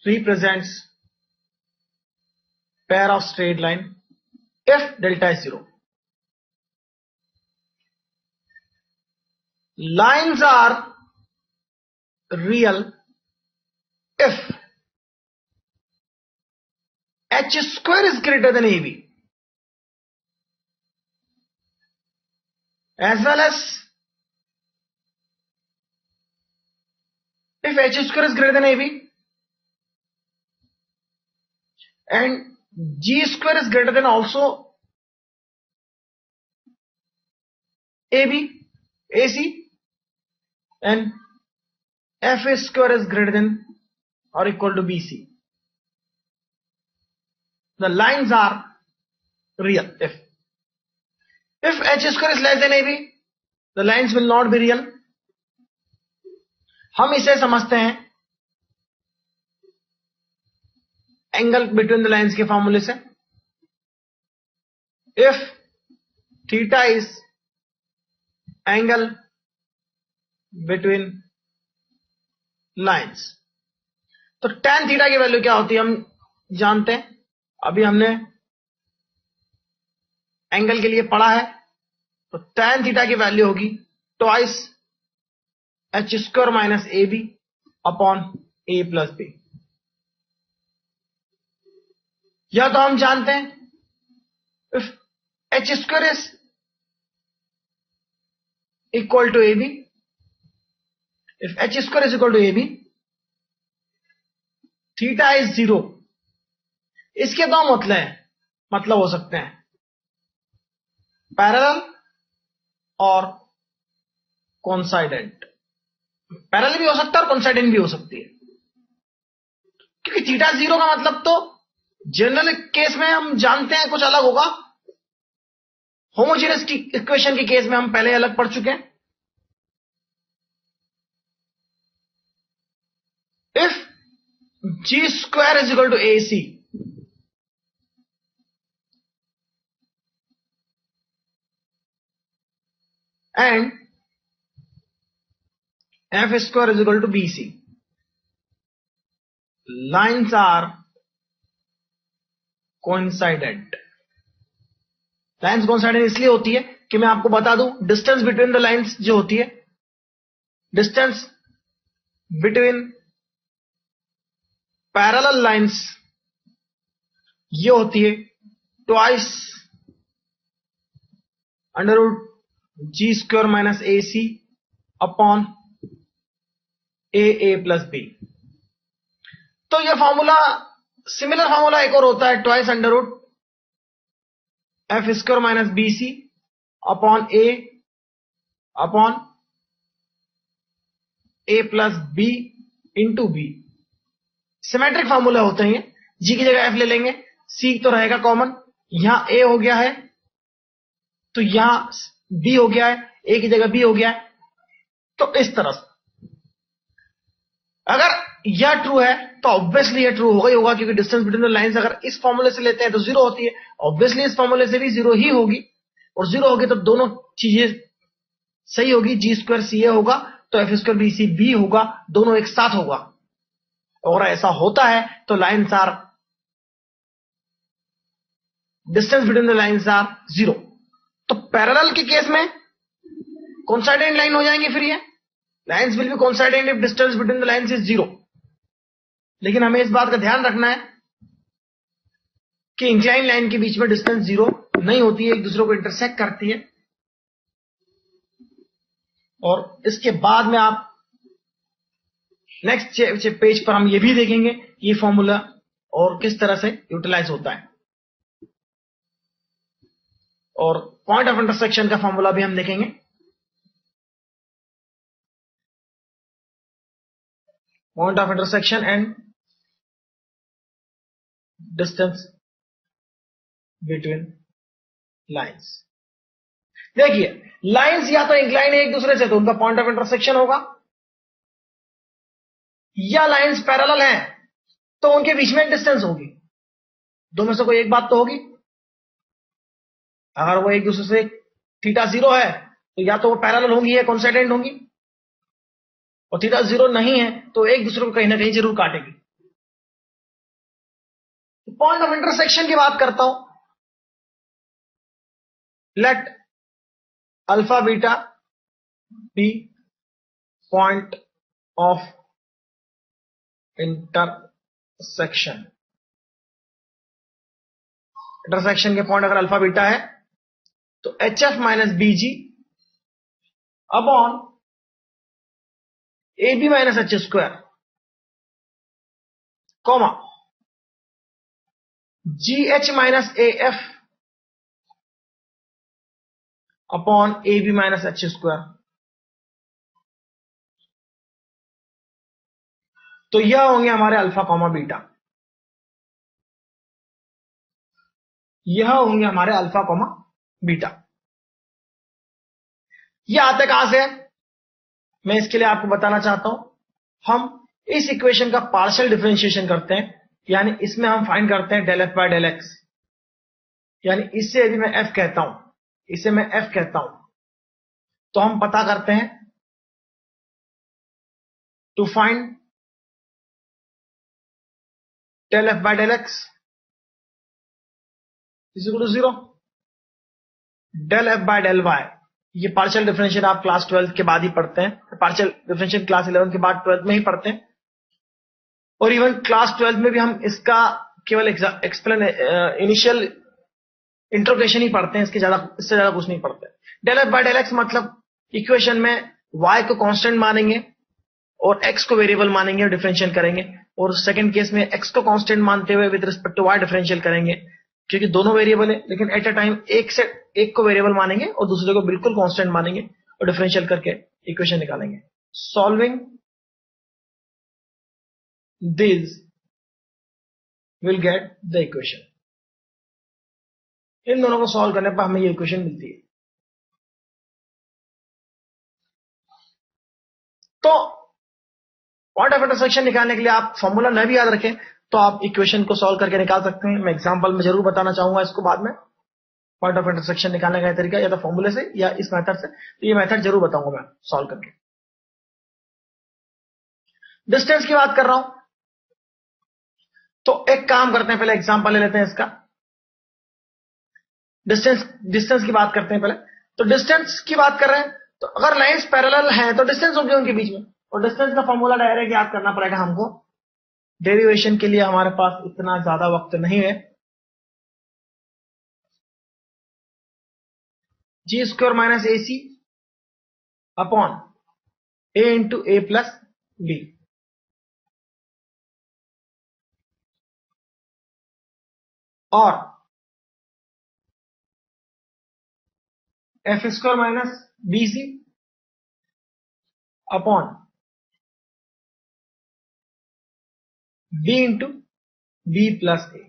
represents pair of straight line if delta is 0. Lines are real if h² is greater than AB, as well as if h² is greater than AB and g² is greater than also AB, AC, and f² is greater than or equal to BC. The lines are real if h² is less than AB, the lines will not be real. हम इसे समझते हैं angle between the lines के फॉर्मूले से। If theta is angle between lines, तो tan theta की value क्या होती है हम जानते हैं, अभी हमने एंगल के लिए पढ़ा है। तो tan थीटा की वैल्यू होगी twice h² minus AB upon a plus b। या तो हम जानते हैं if h² is equal to AB, if h² is equal to AB, theta is 0। इसके दो मतलब हो सकते हैं, पैरेलल और कोइंसाइडेंट। पैरेलल भी हो सकता है और कोइंसाइडेंट भी हो सकती है, क्योंकि थीटा 0 का मतलब तो जनरल केस में हम जानते हैं कुछ अलग होगा, होमोजेनियस इक्वेशन के केस में हम पहले अलग पढ़ चुके हैं। If g² is equal to AC and f² is equal to BC, lines are coincident. Lines coincident इसलिए होती है कि मैं आपको बता दूं, डिस्टेंस बिटवीन द लाइंस जो होती है, डिस्टेंस बिटवीन पैरेलल लाइंस, ये होती है twice under root G square minus A C upon A plus B. तो यह फॉर्मूला, सिमिलर फॉर्मूला एक और होता है, twice under root F square minus B C upon A plus B into B. Symmetric formula होते हैं। जी की जगह एफ ले लेंगे, सी तो रहेगा कॉमन, यहां ए हो गया है तो यहां बी हो गया है, ए की जगह बी हो गया है। तो इस तरह से अगर यह ट्रू है तो ऑब्वियसली यह ट्रू होगा ही होगा, क्योंकि डिस्टेंस बिटवीन द लाइंस अगर इस फॉर्मूले से लेते हैं तो जीरो होती है, ऑब्वियसली इस फॉर्मूले से भी जीरो ही होगी, और जीरो होगी तो दोनों चीजें सही होगी, जी स्क्वायर सी ए होगा तो f square B c b होगा, दोनों एक साथ होगा। और ऐसा होता है तो lines are, distance between the lines are zero. तो पैरेलल के केस में कोइंसाइडेंट लाइन हो जाएंगे, फिर ये lines will be coincident if distance between the lines is zero. लेकिन हमें इस बात का ध्यान रखना है कि इंक्लाइन लाइन के बीच में डिस्टेंस जीरो नहीं होती है, एक दूसरे को इंटरसेक्ट करती है। और इसके बाद में आप नेक्स्ट पेज पर हम ये भी देखेंगे ये फॉर्मूला और किस तरह से यूटिलाइज होता है, और पॉइंट ऑफ इंटरसेक्शन का फॉर्मूला भी हम देखेंगे। Point of intersection and distance between lines. देखिए, लाइंस या तो इंक्लाइन है एक दूसरे से तो उनका पॉइंट ऑफ इंटरसेक्शन होगा, या लाइंस पैरेलल हैं तो उनके बीच में डिस्टेंस होगी। दो में से कोई एक बात तो होगी। अगर वो एक दूसरे से थीटा जीरो है तो या तो वो पैरेलल होंगी या कोइंसाइडेंट होंगी, और थीटा जीरो नहीं है तो एक दूसरे को कहीं ना कहीं जरूर काटेगी। पॉइंट ऑफ इंटरसेक्शन की बात करता हूं। Let alpha beta be point of intersection. Intersection के पॉइंट अगर अल्फा बीटा है तो h f minus B g upon a b minus h square, comma g h minus A f upon a b minus h square. तो यह होंगे हमारे alpha comma beta, यह होंगे हमारे अल्फा कॉमा बीटा। यह आते कहां से है, मैं इसके लिए आपको बताना चाहता हूं। हम इस इक्वेशन का पार्शियल डिफरेंशिएशन करते हैं, यानी इसमें हम फाइंड करते हैं del f by del x. यानी इससे यदि मैं एफ कहता हूं, इसे मैं एफ कहता हूं, तो हम पता करते हैं to find del f by del x is equal to zero. Del f by del y, ये पार्शियल डिफरेंशियल आप क्लास 12 के बाद ही पढ़ते हैं, पार्शियल डिफरेंशियल क्लास 11 के बाद 12 में ही पढ़ते हैं, और इवन क्लास 12 में भी हम इसका केवल एक्सप्लेन इनिशियल इंट्रोगेशन ही पढ़ते हैं, इससे ज्यादा कुछ नहीं पढ़ते। Del f by del x मतलब इक्वेशन में y को कांस्टेंट मानेंगे और x को वेरिएबल मानेंगे और डिफरेंशियल करेंगे, और सेकंड केस में x को कांस्टेंट मानते हुए with respect to y differential करेंगे, क्योंकि दोनों वेरिएबल है, लेकिन एट अ टाइम एक को वेरिएबल मानेंगे और दूसरे को बिल्कुल कांस्टेंट मानेंगे और डिफरेंशियल करके इक्वेशन निकालेंगे। Solving this will get the equation. इन दोनों को सॉल्व करने पर हमें ये इक्वेशन मिलती है। तो पॉइंट ऑफ इंटरसेक्शन निकालने के लिए आप फॉर्मूला न भी याद रखें तो आप इक्वेशन को सॉल्व करके निकाल सकते हैं। मैं एग्जांपल में जरूर बताना चाहूंगा इसको बाद में, पॉइंट ऑफ इंटरसेक्शन निकालने का तरीका या तो फॉर्मूले से या इस मेथड से, तो ये मेथड जरूर बताऊंगा मैं सॉल्व करके। डिस्टेंस की बात कर रहा हूं तो एक काम करते हैं, पहले एग्जांपल ले लेते हैं इसका। डिस्टेंस डिस्टेंस की बात करते हैं पहले। तो डिस्टेंस की बात कर रहे हैं, तो अगर लाइंस पैरेलल हैं तो डिस्टेंस होगी उनके बीच में, और डिस्टेंस का फॉर्मूला डायरेक्ट याद करना पड़ेगा हमको। डेरिवेशन के लिए हमारे पास इतना ज्यादा वक्त नहीं है। G square minus A C upon A into A plus B, और F square minus B C upon B into B plus A.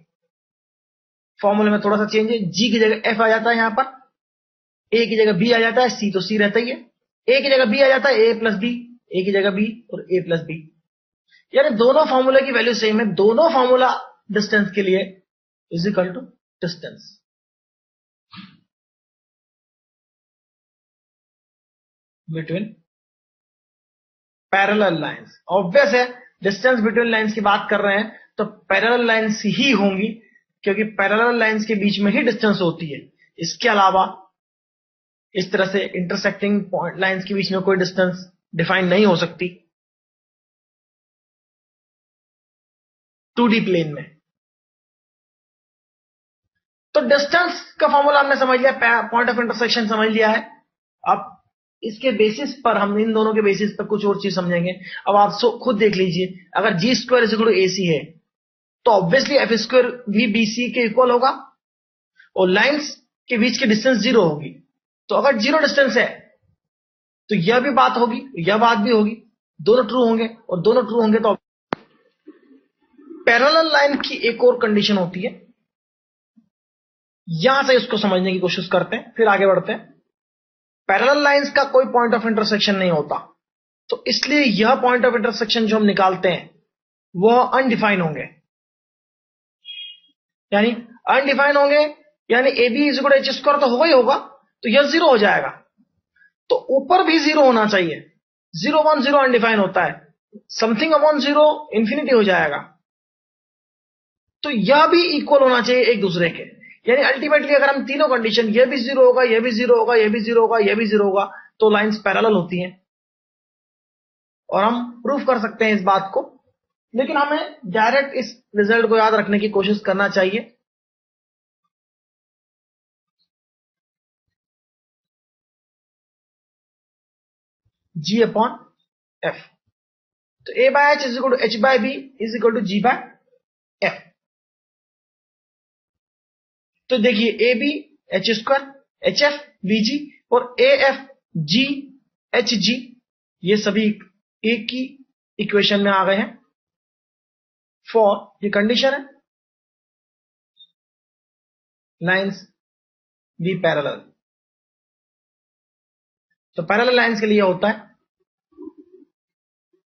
फॉर्मूले में थोड़ा सा चेंज है, जी की जगह एफ आ जाता है यहां पर, ए की जगह बी आ जाता है, सी तो सी रहता ही है, ए की जगह बी आ जाता है, ए प्लस बी, ए की जगह बी और ए प्लस बी। यानी दोनों फॉर्मूले की वैल्यू सेम है, दोनों फॉर्मूला डिस्टेंस के लिए is equal to distance between parallel lines. Obvious है, डिस्टेंस बिटवीन लाइंस की बात कर रहे हैं तो पैरेलल लाइंस ही होंगी, क्योंकि पैरेलल लाइंस के बीच में ही डिस्टेंस होती है। इसके अलावा इस तरह से इंटरसेक्टिंग पॉइंट लाइंस के बीच में कोई डिस्टेंस डिफाइन नहीं हो सकती 2D प्लेन में। तो डिस्टेंस का फॉर्मूला हमने समझ लिया, पॉइंट ऑफ इंटरसेक्शन समझ लिया है। अब इसके बेसिस पर हम इन दोनों के बेसिस पर कुछ और चीज समझेंगे। अब आप खुद देख लीजिए, अगर जी स्क्वायर इज इक्वल टू ए सी है तो ऑब्वियसली एफ स्क्वायर भी बी सी के इक्वल होगा, और लाइंस के बीच की डिस्टेंस जीरो होगी। तो अगर जीरो डिस्टेंस है तो यह भी बात होगी, यह बात भी होगी, दोनों ट्रू होंगे, और दोनों ट्रू होंगे तो पैरेलल लाइन की एक और कंडीशन होती है, यहां से इसको समझने की कोशिश करते हैं फिर आगे बढ़ते हैं। पैरेलल लाइंस का कोई पॉइंट ऑफ इंटरसेक्शन नहीं होता, तो इसलिए यह पॉइंट ऑफ इंटरसेक्शन जो हम निकालते हैं वह अनडिफाइन होंगे, यानी अनडिफाइन होंगे, यानी a b is equal to h square तो होगा ही होगा, तो यह जीरो हो जाएगा। तो ऊपर भी जीरो होना चाहिए, 0 1 0 अनडिफाइन होता है, समथिंग अपॉन जीरो इंफिनिटी हो जाएगा। तो यह भी इक्वल होना चाहिए एक दूसरे के, यानी अल्टीमेटली अगर हम तीनों कंडीशन, यह भी जीरो होगा, यह भी जीरो होगा, यह भी जीरो होगा, यह भी जीरो होगा, तो लाइंस पैरेलल होती हैं, और हम प्रूफ कर सकते हैं इस बात को। लेकिन हमें डायरेक्ट इस रिजल्ट को याद रखने की कोशिश करना चाहिए। जी अपॉन एफ, तो A by H is equal to H by B is equal to G by F. तो देखिए A B H square H F B G और A F G H G, ये सभी एक ही इक्वेशन में आ गए हैं। फॉर, ये कंडीशन है, लाइंस बी पैरेलल। तो पैरेलल लाइंस के लिए होता है।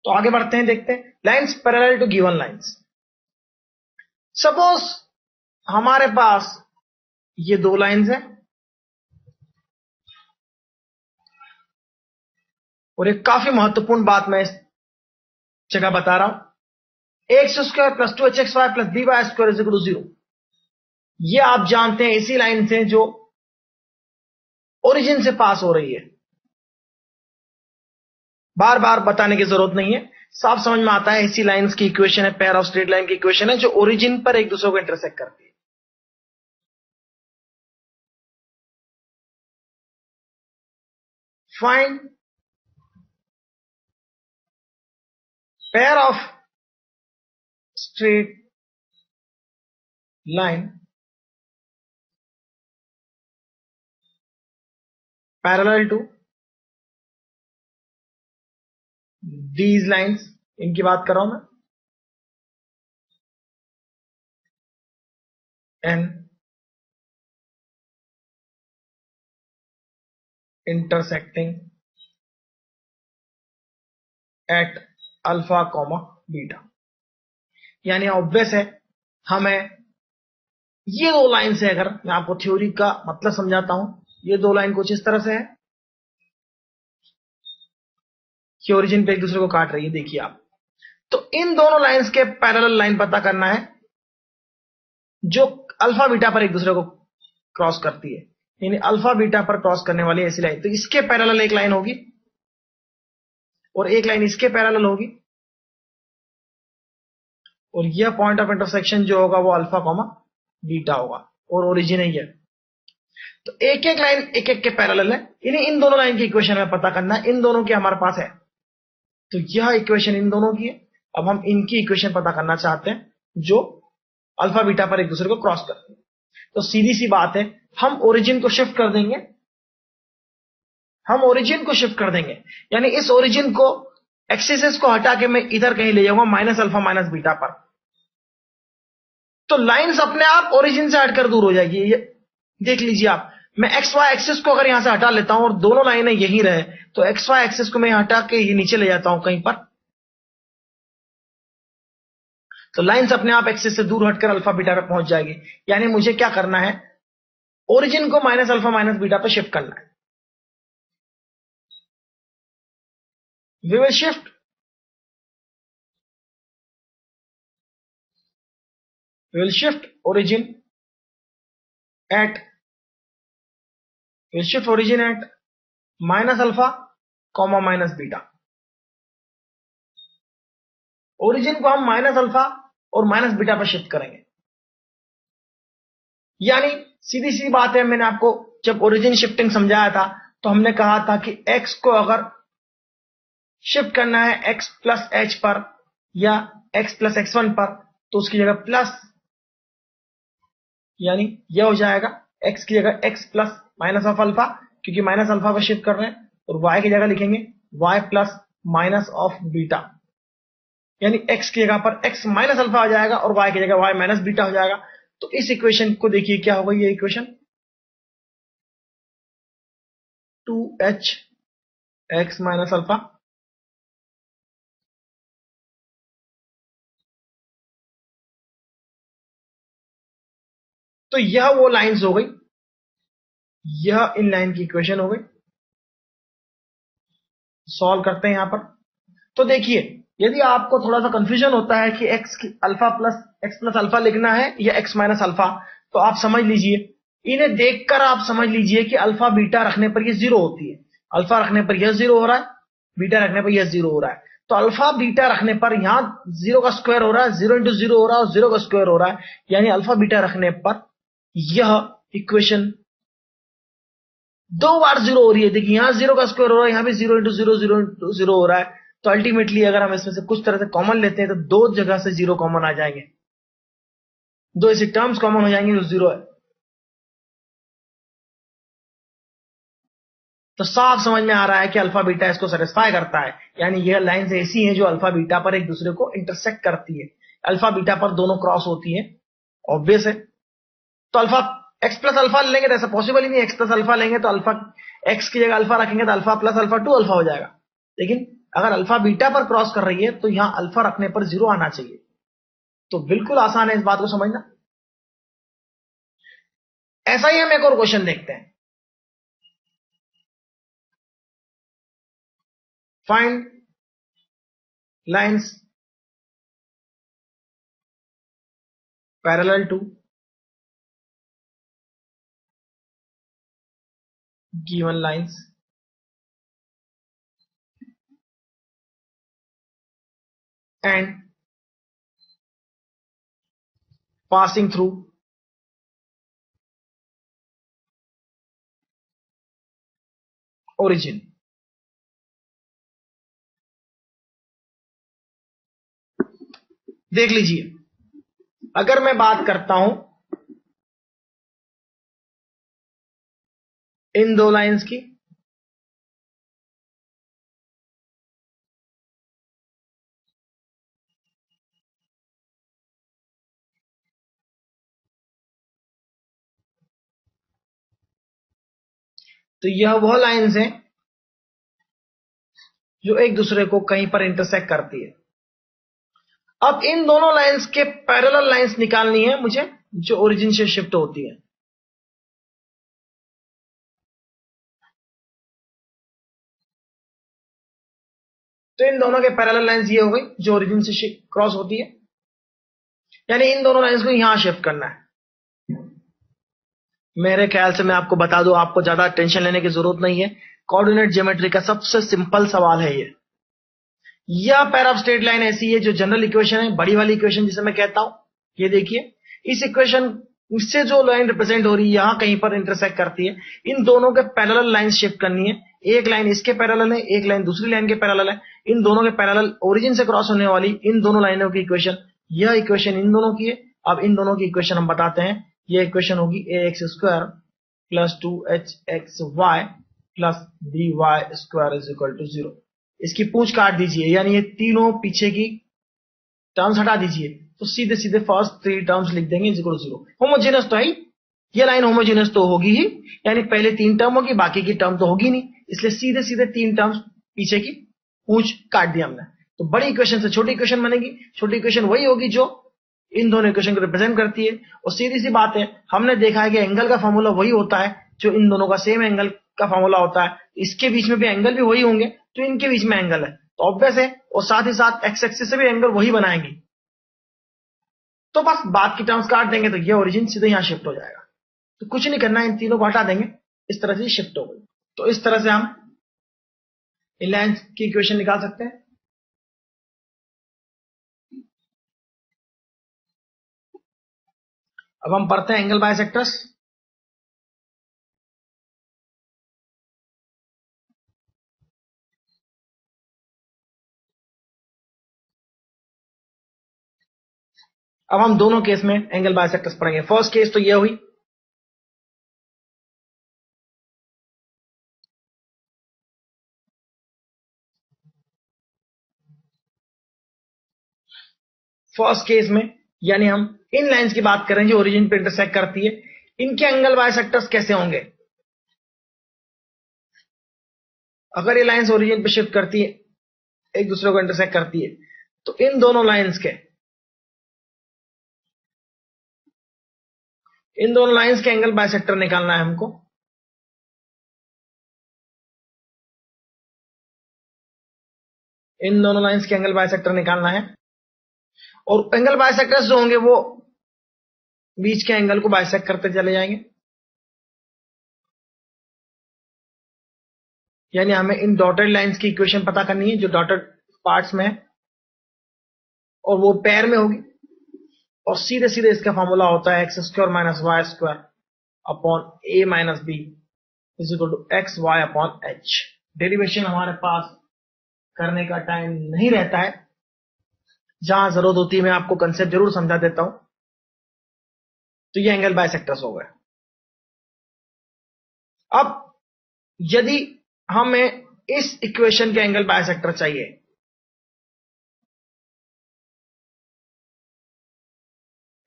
तो आगे बढ़ते हैं, देखते हैं lines parallel to given lines. Suppose हमारे पास ये दो लाइंस हैं, और एक काफी महत्वपूर्ण बात मैं इस जगह बता रहा हूं, x square plus 2hxy plus b Y square is equal to 0। ये आप जानते हैं ऐसी लाइन से जो ओरिजिन से पास हो रही है, बार बार बताने की जरूरत नहीं है, साफ समझ में आता है। ऐसी लाइंस की इक्वेशन है, पेयर ऑफ स्ट्रेट लाइन की इक्वेशन है जो ओरिजिन पर एक दूसरे को इंटरसेक्ट करती है। Find pair of straight line parallel to these lines, इनकी बात कर रहा हूं मैं, and intersecting at alpha comma beta. यानी ऑब्वियस है, हमें ये दो लाइन से, अगर मैं आपको थ्योरी का मतलब समझाता हूं, ये दो लाइन कुछ इस तरह से है कि ओरिजिन पे एक दूसरे को काट रही है, देखिए आप। तो इन दोनों लाइंस के पैरेलल लाइन पता करना है जो अल्फा बीटा पर एक दूसरे को क्रॉस करती है, यानी अल्फा बीटा पर क्रॉस करने वाली ऐसी लाइन। तो इसके पैरेलल एक लाइन होगी और एक लाइन इसके पैरेलल होगी, और यह पॉइंट ऑफ इंटरसेक्शन जो होगा वो अल्फा कॉमा बीटा होगा, और ओरिजिन है ये। तो एक एक लाइन एक एक के पैरेलल है, यानी इन दोनों लाइन की इक्वेशन हमें पता करना है, इन दोनों की हमारे पास है। तो यह इक्वेशन इन दोनों की है। अब हम इनकी इक्वेशन पता करना चाहते हैं जो अल्फा बीटा पर एक दूसरे को क्रॉस करते हैं। तो सीधी सी बात है, हम ओरिजिन को शिफ्ट कर देंगे, हम ओरिजिन को शिफ्ट कर देंगे, यानी इस ओरिजिन को एक्सिस को हटा के मैं इधर कहीं ले जाऊंगा माइनस अल्फा माइनस बीटा पर। तो लाइंस अपने आप ओरिजिन से हटकर दूर हो जाएगी। ये देख लीजिए आप, मैं एक्स वाई एक्सिस को अगर यहां से हटा लेता हूं और दोनों लाइनें यही रहे, तो एक्स वाई एक्सिस को मैं हटा के ये नीचे ले जाता हूं कहीं पर, तो लाइंस अपने आप एक्सिस से दूर हटकर अल्फा बीटा पे पहुंच जाएगी। यानी मुझे क्या करना है, ओरिजिन को माइनस अल्फा माइनस बीटा पे शिफ्ट करना है। We will shift origin at minus alpha comma minus beta. Origin को हम माइनस अल्फा और माइनस बीटा पर शिफ्ट करेंगे। यानी सीधी सी बात है, मैंने आपको जब ओरिजिन शिफ्टिंग समझाया था तो हमने कहा था कि x को अगर शिफ्ट करना है x प्लस h पर या x प्लस x1 पर, तो उसकी जगह प्लस, यानी यह हो जाएगा x की जगह x plus minus of alpha, क्योंकि माइनस अल्फा पर शिफ्ट कर रहे हैं, और y की जगह लिखेंगे y plus minus of beta, यानी x की जगह पर x माइनस अल्फा आ जाएगा और y की जगह y माइनस बीटा हो जाएगा। तो इस इक्वेशन को देखिए क्या होगा, ये equation 2h x minus alpha तो यह वो लाइंस हो गई, यह इन लाइन की इक्वेशन हो गई। सॉल्व करते हैं यहां पर। तो देखिए, यदि आपको थोड़ा सा कंफ्यूजन होता है कि x प्लस अल्फा लिखना है या x माइनस अल्फा, तो आप समझ लीजिए, इन्हें देखकर आप समझ लीजिए कि अल्फा बीटा रखने पर ये जीरो होती है। अल्फा रखने पर यह जीरो हो रहा है, बीटा रखने पर यह जीरो हो रहा है। तो अल्फा बीटा रखने पर यहां जीरो का स्क्वायर हो रहा है, जीरो इंटू जीरो हो रहा है और जीरो का स्क्वायर हो रहा है, यानी अल्फा बीटा रखने पर यह इक्वेशन दो बार जीरो हो रही है। देखिए, यहां जीरो का स्क्वायर हो रहा है, यहां भी जीरो इंटू जीरो हो रहा है। तो अल्टीमेटली अगर हम इसमें से कुछ तरह से कॉमन लेते हैं तो दो जगह से जीरो कॉमन आ जाएंगे, दो ऐसे टर्म्स कॉमन हो जाएंगे जो जीरो है। तो साफ समझ में आ रहा है कि अल्फा बीटा इसको सेटिस्फाई करता है, यानी यह लाइंस ऐसी हैं जो अल्फा बीटा पर एक दूसरे को इंटरसेक्ट करती है, अल्फा बीटा पर दोनों क्रॉस होती है। ऑब्वियस है। तो अल्फा एक्स प्लस अल्फा लेंगे तो ऐसा पॉसिबल ही नहीं, एक्स प्लस अल्फा लेंगे तो अल्फा, एक्स की जगह अल्फा रखेंगे तो अल्फा प्लस अल्फा 2 अल्फा हो जाएगा। लेकिन अगर अल्फा बीटा पर क्रॉस कर रही है तो यहां अल्फा रखने पर जीरो आना चाहिए। तो बिल्कुल आसान है इस बात को समझना। ऐसा ही हम एक और क्वेश्चन देखते हैं। Find lines parallel to given lines and passing through origin। देख लीजिए, अगर मैं बात करता हूं इन दो लाइंस की, तो यह वह लाइंस हैं जो एक दूसरे को कहीं पर इंटरसेक्ट करती है। अब इन दोनों लाइंस के पैरेलल लाइंस निकालनी है मुझे जो ओरिजिन से शिफ्ट होती है। तो इन दोनों के पैरेलल लाइंस ये हो गई जो ओरिजिन से क्रॉस होती है, यानी इन दोनों लाइंस को यहां शिफ्ट करना है। मेरे ख्याल से मैं आपको बता दूं, आपको ज्यादा टेंशन लेने की जरूरत नहीं है। कोऑर्डिनेट ज्योमेट्री का सबसे सिंपल सवाल है ये। यह पेयर ऑफ स्ट्रेट लाइन ऐसी है जो जनरल इक्वेशन है, बड़ी वाली इक्वेशन जिसे मैं कहता हूं। ये देखिए, इस इक्वेशन से जो लाइन रिप्रेजेंट हो रही है यहां कहीं पर इंटरसेक्ट करती है। इन दोनों के पैरेलल लाइन शिफ्ट करनी है। एक लाइन इसके पैरेलल है, एक लाइन दूसरी लाइन के पैरेलल है। इन दोनों के पैरेलल ओरिजिन से क्रॉस होने वाली इन दोनों लाइनों की इक्वेशन, यह इक्वेशन इन दोनों की है। अब इन दोनों की इक्वेशन हम बताते हैं। यह इक्वेशन होगी ax² plus 2hxy plus by² is equal to 0। इसकी पूंछ काट दीजिए, यानी ये तीनों पीछे की टर्म्स हटा दीजिए, तो सीधे सीधे फर्स्ट 3 टर्म्स लिख देंगे इज इक्वल टू 0। होमोजेनस तो है ही, ये लाइन होमोजेनस तो होगी ही, यानी पहले 3 टर्म होगी, बाकी की टर्म तो होगी नहीं, इसलिए सीधे सीधे 3 टर्म्स पीछे की पूंछ काट दिया हमने। तो बड़ी इक्वेशन से छोटी इक्वेशन बनेगी। छोटी इक्वेशन वही होगी जो इन दोनों इक्वेशन को रिप्रेजेंट करती है। और सीधी सी बात है, हमने देखा है कि एंगल का फॉर्मूला वही होता है जो इन दोनों का सेम एंगल का फॉर्मूला होता है। इसके बीच में भी एंगल भी वही होंगे, तो इनके बीच में एंगल है तो ऑब्वियस है, और साथ ही साथ एक्स एक्सिस से भी एंगल वही बनाएंगे। तो बस बाद की टर्म्स काट देंगे तो ये ओरिजिन सीधे यहां शिफ्ट हो जाएगा। तो कुछ नहीं करना, इन तीनों को हटा देंगे, इस तरह से शिफ्ट हो गई। तो इस तरह से हम इन लाइंस की इक्वेशन निकाल सकते हैं। अब हम पढ़ते हैं एंगल बाइसेक्टर्स। अब हम दोनों केस में एंगल बाइसेक्टर्स पढ़ेंगे। फर्स्ट केस तो ये हुई, फर्स्ट केस में यानी हम इन लाइंस की बात करें जो ओरिजिन पे इंटरसेक्ट करती है, इनके एंगल बाइसेक्टर्स कैसे होंगे। अगर ये लाइंस ओरिजिन पे शिफ्ट करती है, एक दूसरे को इंटरसेक्ट करती है, तो इन दोनों लाइंस के एंगल बाइसेक्टर निकालना है हमको। इन दोनों लाइंस के एंगल बाइसेक्टर निकालना है, और एंगल बाइसेक्टर्स जो होंगे वो बीच के एंगल को बाइसेक्ट करते चले जाएंगे। यानी हमें इन डॉटेड लाइंस की इक्वेशन पता करनी है जो डॉटेड पार्ट्स में है, और वो पेयर में होगी। और सीधे सीधे इसका फॉर्मूला होता है x² minus y² upon a minus b is equal to x y upon h। Derivation हमारे पास करने का टाइम नहीं रहता है, जहां जरूरत होती है मैं आपको कंसेप्ट जरूर समझा देता हूं। तो ये एंगल बाइसेक्टर्स हो गए। अब यदि हमें इस इक्वेशन के एंगल बाइसेक्टर चाहिए,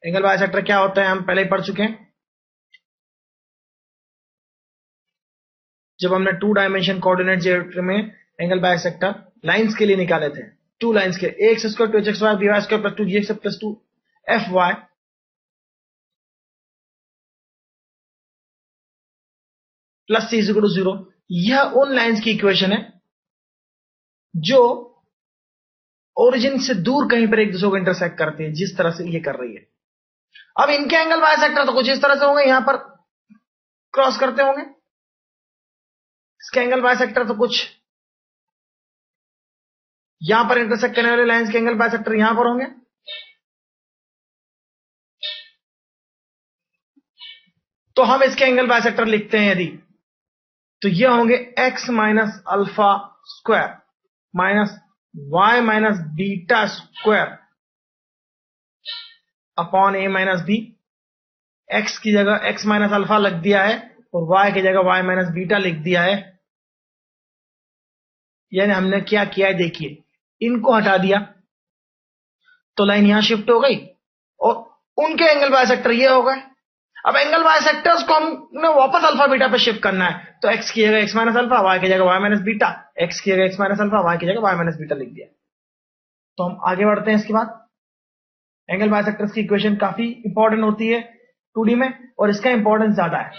एंगल बाइसेक्टर क्या होता है हम पहले ही पढ़ चुके हैं, जब हमने 2 डायमेंशन कोऑर्डिनेट ज्योमेट्री में एंगल बाइसेक्टर लाइंस के लिए निकाले थे। 2 लाइंस के ax² 2hxy by² plus 2gx plus 2fy plus c is equal to 0। यह उन लाइंस की इक्वेशन है जो ओरिजिन से दूर कहीं पर एक दूसरे को इंटरसेक्ट करती है, जिस तरह से ये कर रही है। अब इनके एंगल बाइसेक्टर तो कुछ इस तरह से होंगे, यहां पर क्रॉस करते होंगे। इसके एंगल बाइसेक्टर तो कुछ यहां पर इंटरसेक्ट करने वाले लाइंस के एंगल बाइसेक्टर यहां पर होंगे। तो हम इसके एंगल बाइसेक्टर लिखते हैं यदि, तो ये होंगे x minus alpha square minus y minus beta square upon a minus b। x की जगह x माइनस अल्फा लिख दिया है और y की जगह y माइनस बीटा लिख दिया है। यानी हमने क्या किया है देखिए, इनको हटा दिया तो लाइन यहां शिफ्ट हो गई और उनके एंगल बाइसेक्टर ये हो गए। अब एंगल बाइसेक्टर्स को हमने वापस अल्फा बीटा पे शिफ्ट करना है, तो x की जगह x माइनस अल्फा, y की जगह y माइनस बीटा, x की जगह x माइनस अल्फा, y की जगह y माइनस बीटा लिख दिया। तो हम आगे बढ़ते हैं। इसके बाद एंगल बाइसेक्टर्स की इक्वेशन काफी इंपॉर्टेंट होती है 2D में, और इसका इंपॉर्टेंस ज्यादा है।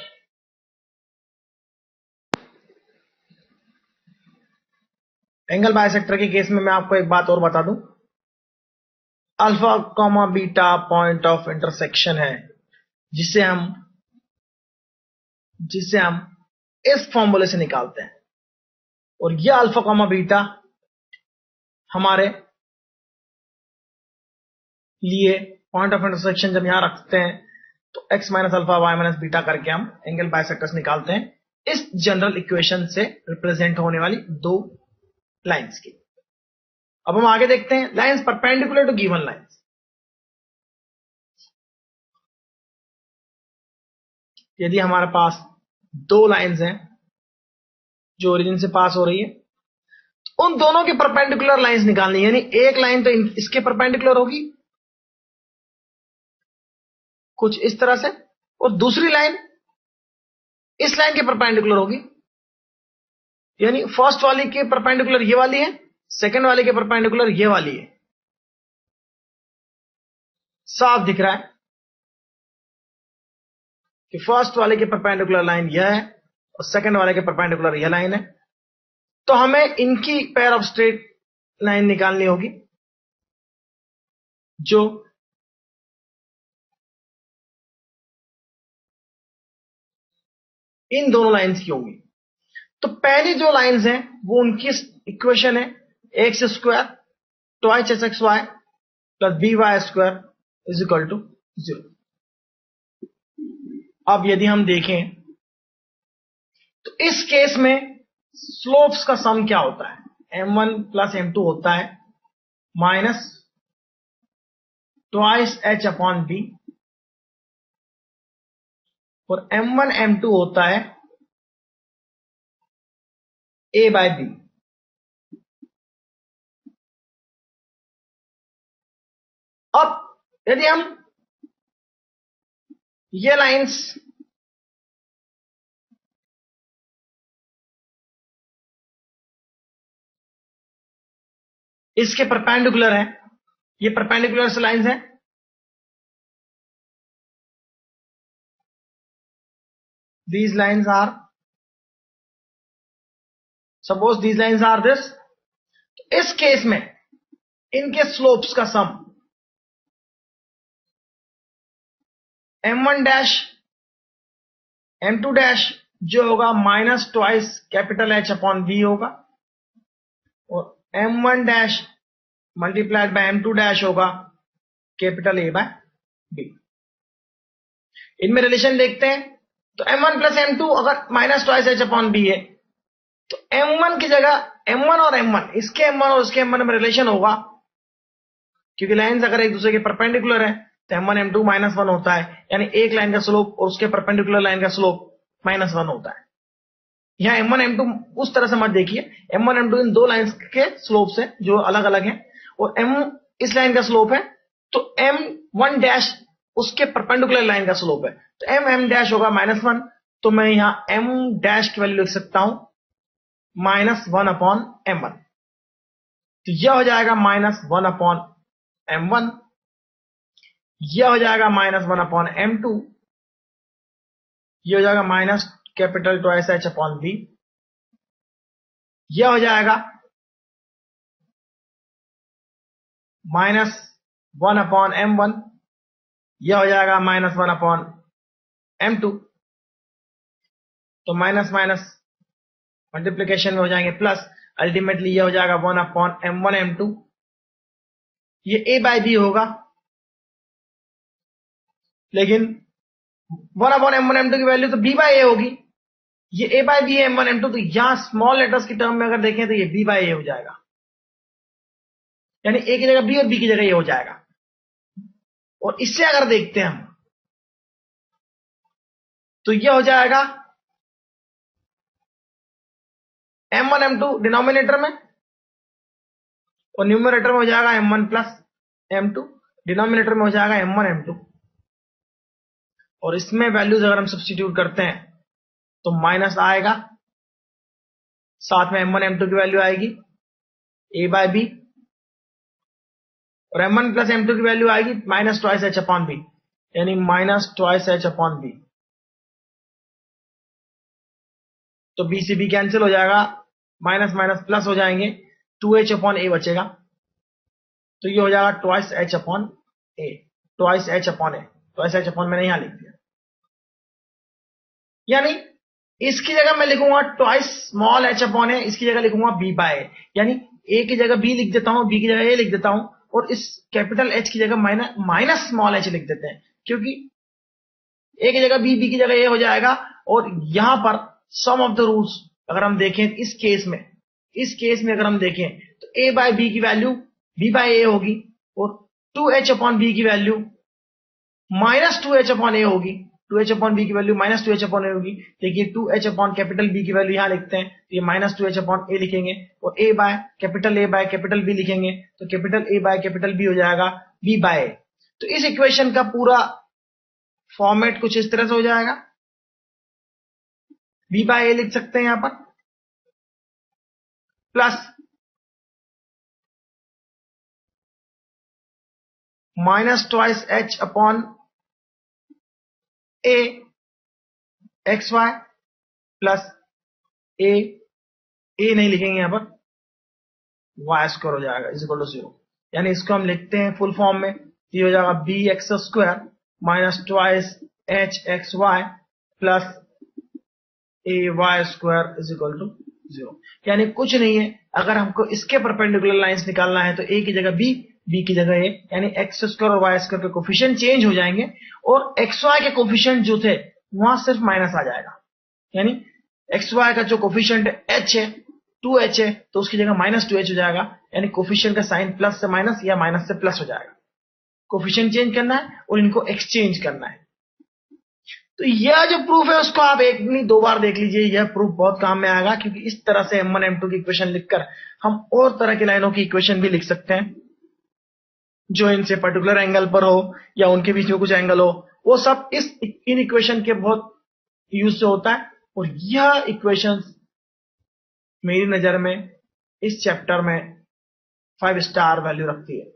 एंगल बाइसेक्टर के केस में मैं आपको एक बात और बता दूं, alpha comma beta point of intersection है, जिसे हम जिसे हम इस फॉर्मूले से निकालते हैं, और यह अल्फा कॉमा बीटा हमारे लिए पॉइंट ऑफ इंटरसेक्शन जब यहां रखते हैं तो x minus alpha y minus beta करके हम एंगल बाइसेक्टर्स निकालते हैं इस जनरल इक्वेशन से रिप्रेजेंट होने वाली दो लाइंस की। अब हम आगे देखते हैं lines perpendicular to given lines. यदि हमारे पास दो लाइंस हैं जो ओरिजिन से पास हो रही है, उन दोनों के परपेंडिकुलर लाइंस निकालनी है, यानी एक लाइन तो इसके परपेंडिकुलर होगी कुछ इस तरह से, और दूसरी लाइन इस लाइन के परपेंडिकुलर होगी, यानी फर्स्ट वाली के परपेंडिकुलर ये वाली है, सेकंड वाले के परपेंडिकुलर ये वाली है। साफ दिख रहा है कि फर्स्ट वाले के परपेंडिकुलर लाइन यह है और सेकंड वाले के परपेंडिकुलर यह लाइन है। तो हमें इनकी पेयर ऑफ स्ट्रेट लाइन निकालनी होगी जो इन दोनों लाइंस की होंगी। तो पहली जो लाइंस हैं वो उनकी इक्वेशन है x square twice s x y plus b Y square is equal to 0। अब यदि हम देखें तो इस केस में स्लोप्स का सम क्या होता है, m1 प्लस m2 होता है minus twice h upon b, और m1 m2 होता है a बाय b। अब यदि हम ये लाइंस इसके परपेंडिकुलर हैं, ये परपेंडिकुलर से लाइंस हैं, these lines are, suppose these lines are this, इस केस में इनके स्लोप्स का सम m1 डैश m2 डैश जो होगा minus twice capital H upon B होगा, और m1 dash multiplied by m2 dash होगा कैपिटल A बाय B। इनमें रिलेशन देखते हैं तो m1 प्लस m2 अगर minus twice H upon B है तो m1 की जगह m1 और m1 इसके m1 और इसके m1 में रिलेशन होगा, क्योंकि लाइंस अगर एक दूसरे के परपेंडिकुलर है तो m1 m2 माइनस 1 होता है, यानी एक लाइन का स्लोप और उसके परपेंडिकुलर लाइन का स्लोप माइनस 1 होता है। यहां m1 m2 उस तरह से मत देखिए, m1 m2 इन दो लाइंस के स्लोप से जो अलग अलग हैं, और m इस लाइन का स्लोप है तो m1 डैश उसके परपेंडिकुलर लाइन का स्लोप है, तो m डैश होगा माइनस 1, तो मैं यहां m डैश की वैल्यू लिख सकता हूं माइनस 1 अपॉन m1। तो यह हो जाएगा माइनस 1 अपॉन m1, यह हो जाएगा माइनस 1 अपॉन m2, यह हो जाएगा minus capital twice H upon B, यह हो जाएगा माइनस 1 अपॉन m1, यह हो जाएगा माइनस 1 अपॉन m2। तो माइनस माइनस मल्टीप्लिकेशन में हो जाएंगे प्लस, अल्टीमेटली यह हो जाएगा 1 अपॉन m1 m2, ये a बाय b होगा, लेकिन 1 अपॉन m1 m2 की वैल्यू तो b बाय a होगी, ये a बाय b है m1 m2, तो यहां स्मॉल लेटर्स की टर्म में अगर देखें तो ये b बाय a हो जाएगा, यानी a की जगह b और b की जगह ये हो जाएगा। और इससे अगर देखते हैं हम तो यह हो जाएगा m1 m2 डिनोमिनेटर में, और न्यूमरेटर में हो जाएगा m1 प्लस m2, डिनोमिनेटर में हो जाएगा m1 m2, और इसमें वैल्यूज अगर हम सब्स्टिट्यूट करते हैं तो माइनस आएगा, साथ में m1 m2 की वैल्यू आएगी a बाय b, और m1 प्लस m2 की वैल्यू आएगी minus twice H upon b, यानी minus twice H upon b। तो b से b कैंसिल हो जाएगा, माइनस माइनस प्लस हो जाएंगे, 2H अपॉन a बचेगा, तो ये हो जाएगा twice H upon a, twice H upon a, twice H upon मैंने यहां लिख दिया। यानी इसकी जगह मैं लिखूंगा ट्वाइस स्मॉल h अपॉन ए, इसकी जगह लिखूंगा b बाय ए, यानी a की जगह b लिख देता हूं, b की जगह a लिख देता हूं, और इस कैपिटल H की जगह माइनस स्मॉल h लिख देते हैं, क्योंकि a की जगह b, b की जगह a हो जाएगा। और यहां पर सम ऑफ द रूट्स अगर हम देखें इस केस में अगर हम देखें तो a बाय b की वैल्यू b बाय a होगी, और 2h अपॉन b की value minus 2h upon a होगी, 2h अपॉन b की value minus 2h upon a होगी। देखिए 2h अपॉन कैपिटल B की वैल्यू यहां लिखते हैं, तो ये माइनस 2h अपॉन a लिखेंगे, और a बाय कैपिटल B लिखेंगे, तो capital A by capital B हो जाएगा b बाय a। तो इस इक्वेशन का पूरा फॉर्मेट कुछ इस तरह से हो जाएगा, b बाय a लिख सकते हैं यहां पर, plus minus twice h upon a x y, plus a नहीं लिखेंगे यहां पर, वाई स्क्वायर हो जाएगा इज इक्वल टू 0। यानी इसको हम लिखते हैं फुल फॉर्म में, ये हो जाएगा b x square minus twice h x y plus a y square is equal to 0। यानी कुछ नहीं है, अगर हमको इसके परपेंडिकुलर लाइंस निकालना है तो ए की जगह बी, बी की जगह ए, यानी एक्स स्क्वायर और वाई स्क्वायर के कोफिशिएंट चेंज हो जाएंगे, और एक्स वाई के कोफिशिएंट जो थे वहां सिर्फ माइनस आ जाएगा। यानी एक्स वाई का जो कोफिशिएंट एच है 2h है, तो उसकी जगह माइनस 2h हो जाएगा, यानी कोफिशिएंट का साइन प्लस से माइनस या माइनस से प्लस हो जाएगा। कोफिशिएंट चेंज करना है और इनको एक्सचेंज करना है। तो यह जो प्रूफ है उसको आप एक नहीं दो बार देख लीजिए, यह प्रूफ बहुत काम में आएगा, क्योंकि इस तरह से M1 M2 की इक्वेशन लिखकर हम और तरह की लाइनों की इक्वेशन भी लिख सकते हैं, जो इनसे पर्टिकुलर एंगल पर हो या उनके बीच में कुछ एंगल हो, वो सब इन इक्वेशन के बहुत यूज से होता है। और यह इक्वेशंस मेरी नजर में इस चैप्टर में 5 स्टार वैल्यू रखती है।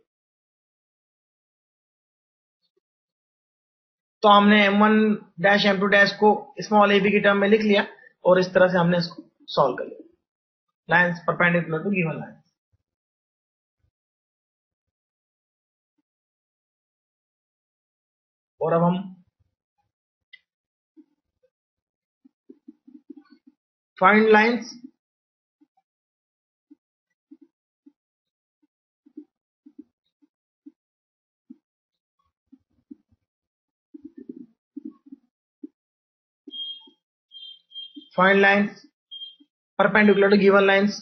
तो हमने M1 डैश M2 डैश को स्मॉल ab की टर्म में लिख लिया, और इस तरह से हमने इसको सॉल्व कर लिया, lines perpendicular to given line. और अब हम find lines perpendicular to given lines।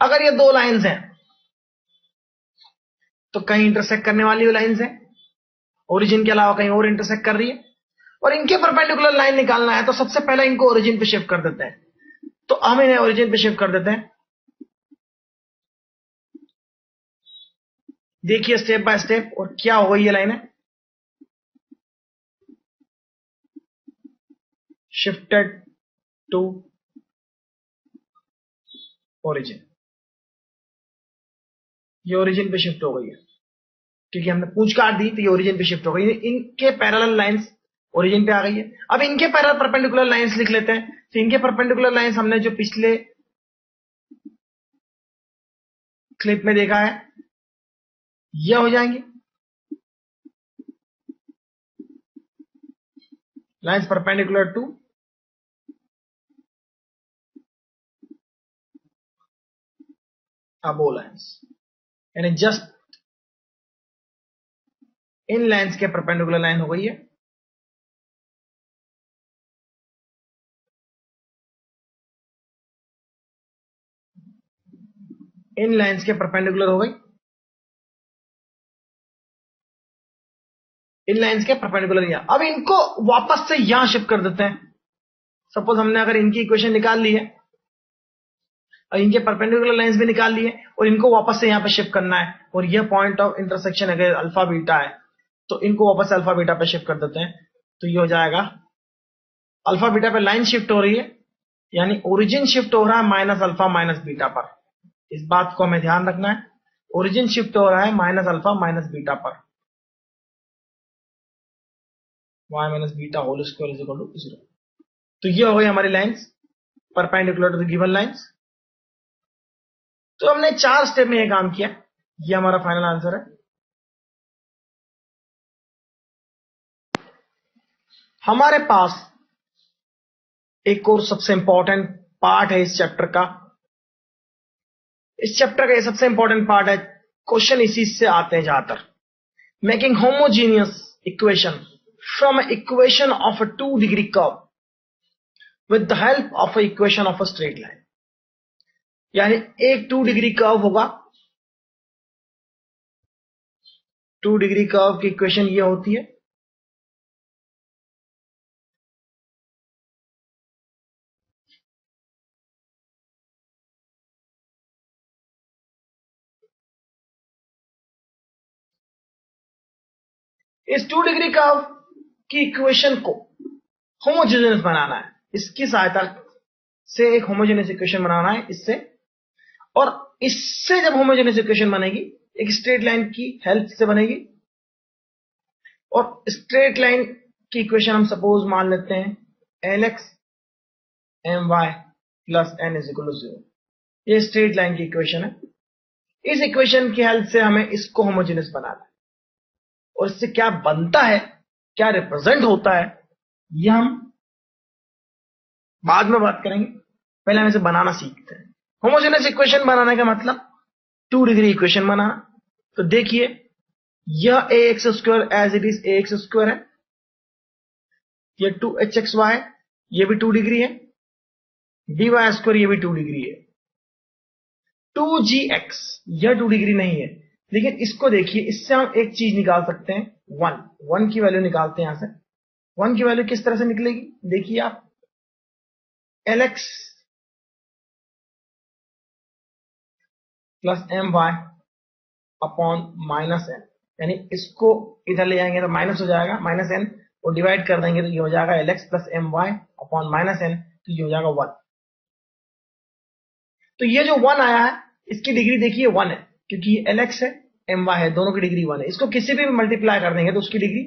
अगर ये दो लाइंस हैं तो कहीं इंटरसेक्ट करने वाली लाइंस हैं, ओरिजिन के अलावा कहीं और इंटरसेक्ट कर रही है, और इनके परपेंडिकुलर लाइन निकालना है तो सबसे पहले इनको ओरिजिन पे शिफ्ट कर देते हैं। तो हम इन्हें ओरिजिन पे शिफ्ट कर देते हैं। देखिए स्टेप बाय स्टेप, और क्या हो गई ये लाइन है, शिफ्टेड टू ओरिजिन। ये ओरिजिन पे शिफ्ट हो गई है, क्योंकि हमने पूंछ काट दी तो ये ओरिजिन पे शिफ्ट हो गई। इनके पैरेलल लाइंस ओरिजिन पे आ गई है। अब इनके पैरेलल परपेंडिकुलर लाइंस लिख लेते हैं। तो इनके परपेंडिकुलर लाइंस हमने जो पिछले क्लिप में देखा है, यह हो जाएंगे lines perpendicular to above lines, यानी जस्ट इन लाइंस के परपेंडिकुलर लाइन हो गई है। इन लाइंस के परपेंडिकुलर हो गई, इन लाइंस के परपेंडिकुलर यहां। अब इनको वापस से यहां शिफ्ट कर देते हैं। सपोज हमने अगर इनकी इक्वेशन निकाल ली है और इनके परपेंडिकुलर लाइंस भी निकाल लिए, और इनको वापस से यहां पे शिफ्ट करना है, और यह पॉइंट ऑफ इंटरसेक्शन अगर अल्फा बीटा है तो इनको वापस से अल्फा बीटा पे शिफ्ट कर देते हैं। तो ये हो जाएगा अल्फा बीटा पे लाइन शिफ्ट हो रही है, यानी ओरिजिन शिफ्ट हो रहा है माइनस अल्फा माइनस बीटा पर। इस बात को हमें ध्यान रखना है, ओरिजिन शिफ्ट हो रहा है माइनस अल्फा माइनस बीटा पर, y minus beta whole square is equal to 0। तो ये हो गई हमारी lines. Perpendicular to the given lines. तो हमने 4 स्टेप में ये काम किया, ये हमारा फाइनल आंसर है। हमारे पास एक और सबसे इंपॉर्टेंट पार्ट है इस चैप्टर का। इस चैप्टर का ये सबसे इंपॉर्टेंट पार्ट है, क्वेश्चन इसी से आते हैं ज्यादातर। Making homogeneous equation from equation of a 2 degree curve with the help of a equation of a straight line. यानी एक 2 डिग्री कर्व होगा, 2 डिग्री कर्व की इक्वेशन ये होती है, इस 2 डिग्री कर्व की इक्वेशन को होमोजेनियस बनाना है। इसकी सहायता से एक होमोजेनियस इक्वेशन बनाना है इससे, और इससे जब होमोजेनियस इक्वेशन बनेगी एक स्ट्रेट लाइन की हेल्प से बनेगी। और स्ट्रेट लाइन की इक्वेशन हम सपोज मान लेते हैं lx my plus n is equal to 0। ये स्ट्रेट लाइन की इक्वेशन है। इस इक्वेशन की हेल्प से हमें इसको होमोजेनियस बनाना है, और इससे क्या बनता है, क्या रिप्रेजेंट होता है, ये हम बाद में बात करेंगे। पहले हम इसे बनाना सीखते हैं। होमोजेनियस इक्वेशन बनाने का मतलब 2 डिग्री इक्वेशन बनाना। तो देखिए, यह ax square as it is ax square है, यह 2hxy ये भी 2 डिग्री है, dy स्क्वायर ये भी 2 डिग्री है, 2gx यह 2 डिग्री नहीं है। लेकिन इसको देखिए, इससे हम एक चीज निकाल सकते हैं, 1 की वैल्यू निकालते हैं। यहां से 1 की वैल्यू किस तरह से निकलेगी, देखिए आप, lx plus my upon minus n, यानी इसको इधर ले जाएंगे तो माइनस हो जाएगा, माइनस n, और डिवाइड कर देंगे तो ये हो जाएगा lx plus my upon minus n, तो ये हो जाएगा 1। तो ये जो 1 आया है इसकी डिग्री देखिए 1 है, क्योंकि ये lx है my है, दोनों की डिग्री 1 है। इसको किसी भी मल्टीप्लाई कर देंगे तो उसकी डिग्री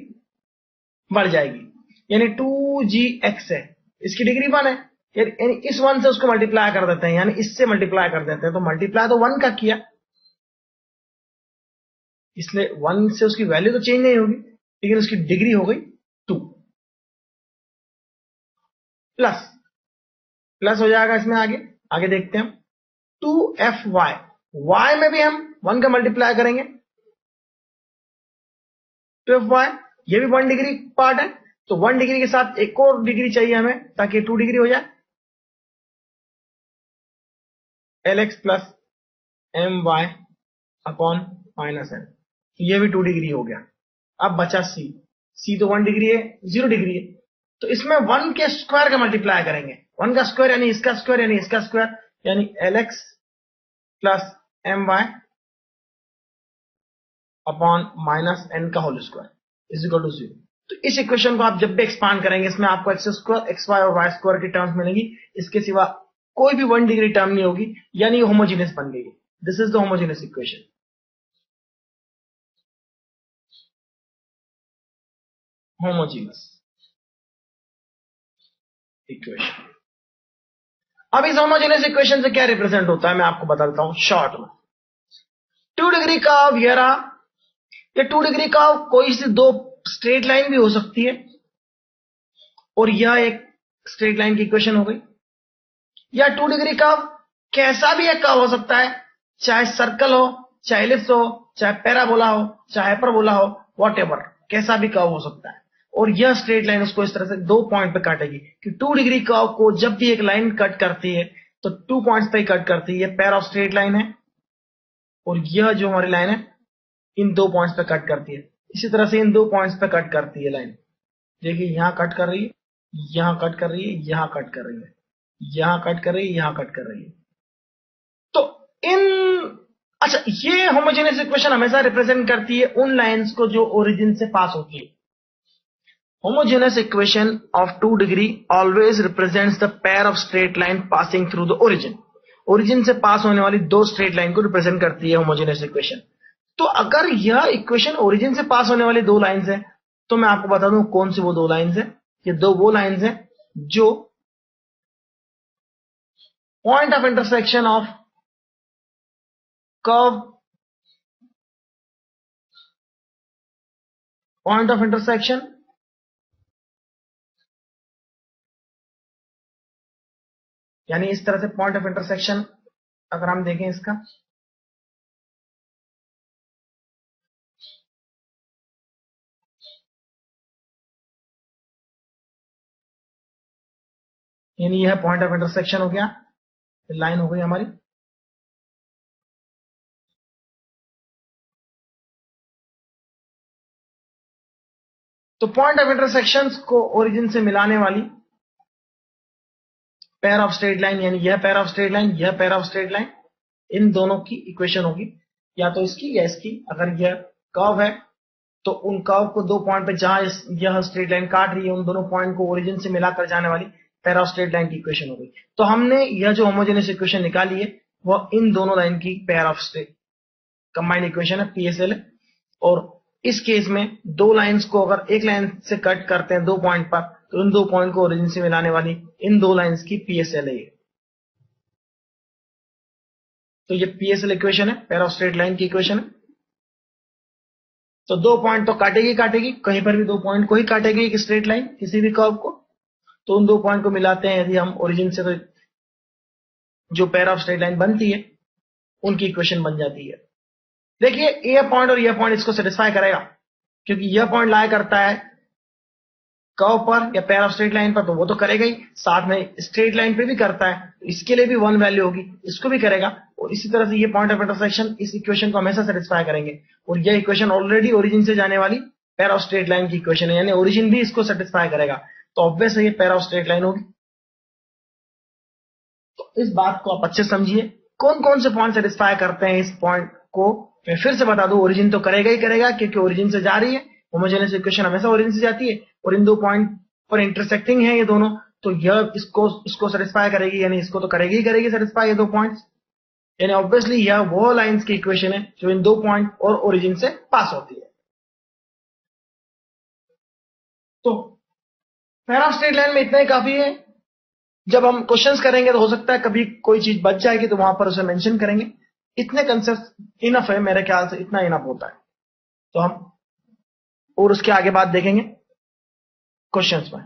बढ़ जाएगी, यानी 2gx है, इसकी डिग्री 1 है, यानी इस 1 से उसको मल्टीप्लाई कर देते हैं, यानी इससे मल्टीप्लाई कर देते हैं। तो मल्टीप्लाई तो 1 का किया, इसलिए 1 से उसकी वैल्यू तो चेंज नहीं होगी, लेकिन उसकी डिग्री हो गई 2। प्लस हो जाएगा इसमें, आगे देखते हैं हम, 2fy, y में भी हम 1 का मल्टीप्लाई करेंगे, 2fy ये भी 1 डिग्री पार्ट है, तो 1 डिग्री के साथ एक और डिग्री चाहिए हमें ताकि 2 डिग्री हो जाए, lx plus my upon minus n, ये भी 2 डिग्री हो गया। अब बचा c तो 1 डिग्री है, 0 डिग्री है, तो इसमें 1 के स्क्वायर का मल्टीप्लाई करेंगे, 1 का स्क्वायर यानी इसका स्क्वायर यानी इसका स्क्वायर, यानी lx plus my upon minus n का whole square is equal to 0। तो इस इक्वेशन को आप जब भी एक्सपांड करेंगे, इसमें आपको एक्स स्क्वायर, एक्स वाई और वाई स्क्वायर की टर्म्स मिलेंगी, इसके सिवा कोई भी 1 डिग्री टर्म नहीं होगी, यानी होमोजेनियस बन गई। This is the homogeneous equation. Homogeneous equation. अब इस होमोजेनियस इक्वेशन से क्या रिप्रेजेंट होता है मैं आपको बता देता हूं शॉर्ट में। 2 डिग्री कर्व, ये रहा, ये 2 डिग्री कर्व कोई सी 2 स्ट्रेट लाइन भी हो सकती है, और यह एक स्ट्रेट लाइन की इक्वेशन हो गई। या 2 डिग्री कर्व कैसा भी एक कर्व हो सकता है, चाहे सर्कल हो, चाहे एलिप्स हो, चाहे पैराबोला हो, चाहे हाइपरबोला हो, व्हाटएवर, कैसा भी कर्व हो सकता है। और यह स्ट्रेट लाइन उसको इस तरह से 2 पॉइंट पे काटेगी कि 2 डिग्री कर्व को जब भी एक लाइन कट करती है तो 2 पॉइंट्स पे कट करती है। ये पैर ऑफ स्ट्रेट लाइन है, और यह जो हमारी लाइन है इन 2 पॉइंट्स पे कट करती है। इसी तरह से इन 2 पॉइंट्स पे कट करती है लाइन। देखिए, यहां कट कर रही है, यहां कट कर रही है, यहां कट कर रही है, यहां कट कर रही है, यहां कट कर रही है। तो अच्छा, ये होमोजेनियस इक्वेशन हमेशा रिप्रेजेंट करती है उन लाइंस को जो ओरिजिन से पास होती है। Homogeneous equation of 2 degree always represents the pair of straight line passing through the origin. Origin से पास होने वाली 2 स्ट्रेट लाइन को रिप्रेजेंट करती है होमोजेनियस इक्वेशन। तो अगर यह इक्वेशन ओरिजिन से पास होने वाली 2 लाइंस है, तो मैं आपको बता दूं कौन सी वो 2 लाइंस है। ये 2 वो लाइंस है जो point of intersection of curve, point of intersection यानी इस तरह से पॉइंट ऑफ इंटरसेक्शन अगर हम देखें इसका, यानी यह पॉइंट ऑफ इंटरसेक्शन हो गया, लाइन हो गई हमारी। तो पॉइंट ऑफ इंटरसेक्शन को ओरिजिन से मिलाने वाली पेयर ऑफ स्ट्रेट लाइन, यानी यह पेयर ऑफ स्ट्रेट लाइन, यह पेयर ऑफ स्ट्रेट लाइन, इन दोनों की इक्वेशन होगी या तो इसकी या इसकी। अगर यह कर्व है तो उन कर्व को दो पॉइंट पे जहां यह स्ट्रेट लाइन काट रही है उन दोनों पॉइंट को ओरिजिन से मिलाकर जाने वाली पेयर ऑफ स्ट्रेट लाइन की इक्वेशन हो गई। तो हमने यह जो होमोजेनियस इक्वेशन निकाली है वह इन दोनों लाइन की pair of straight combined equation है, पीएसएल है। और इस केस में दो लाइंस को अगर एक लाइन से कट करते हैं दो पॉइंट पर तो इन दो पॉइंट को ओरिजिन से मिलाने वाली इन दो लाइंस की पीएसएल है। तो ये पीएसएल इक्वेशन है, पेयर ऑफ स्ट्रेट लाइन की इक्वेशन है। तो दो पॉइंट तो काटेगी काटेगी, कहीं पर भी दो पॉइंट को ही काटेगी एक स्ट्रेट लाइन किसी भी कर्व को। तो उन दो पॉइंट को मिलाते हैं यदि हम ओरिजिन से, तो जो पेयर ऑफ स्ट्रेट लाइन बनती है उनकी इक्वेशन बन जाती है। देखिए ये पॉइंट और यह पॉइंट इसको सेटिस्फाई करेगा, क्योंकि यह पॉइंट लाया करता है कर्व पर या पेयर ऑफ स्ट्रेट लाइन पर, तो वो तो करेगा ही, साथ में स्ट्रेट लाइन पे भी करता है, इसके लिए भी वन वैल्यू होगी, इसको भी करेगा। और इसी तरह से ये पॉइंट ऑफ इंटरसेक्शन इस इक्वेशन को हमेशा सेटिस्फाई करेंगे। और यह इक्वेशन ऑलरेडी ओरिजिन से जाने वाली पेयर ऑफ स्ट्रेट लाइन की इक्वेशन है, यानी ओरिजिन भी इसको सेटिस्फाई करेगा, तो ऑब्वियस है ये पेयर ऑफ स्ट्रेट लाइन होगी। तो इस बात को आप अच्छे समझिए, कौन कौन से पॉइंट सेटिस्फाई करते हैं इस पॉइंट को। मैं फिर से बता दूं, ओरिजिन तो करेगा ही करेगा, क्योंकि ओरिजिन से जा रही है, होमोजेनियस इक्वेशन हमेशा ओरिजिन से जाती है, और इन दो पॉइंट पर इंटरसेक्टिंग है ये दोनों, तो यह इसको सेटिस्फाई करेगी, यानी इसको तो करेगी ही करेगी सेटिस्फाई ये दो पॉइंट्स। यानी ऑब्वियसली यह वो लाइंस की इक्वेशन है जो इन दो पॉइंट और ओरिजिन से पास होती है। तो पेयर ऑफ स्ट्रेट लाइन में इतना ही काफी है। जब हम क्वेश्चंस करेंगे तो हो सकता है कभी कोई चीज बच जाएगी तो वहां पर उसे मेंशन करेंगे। इतने कंसेप्ट इनफ है, मेरे ख्याल से इतना इनफ होता है। तो हम और उसके आगे बात देखेंगे क्वेश्चंस में।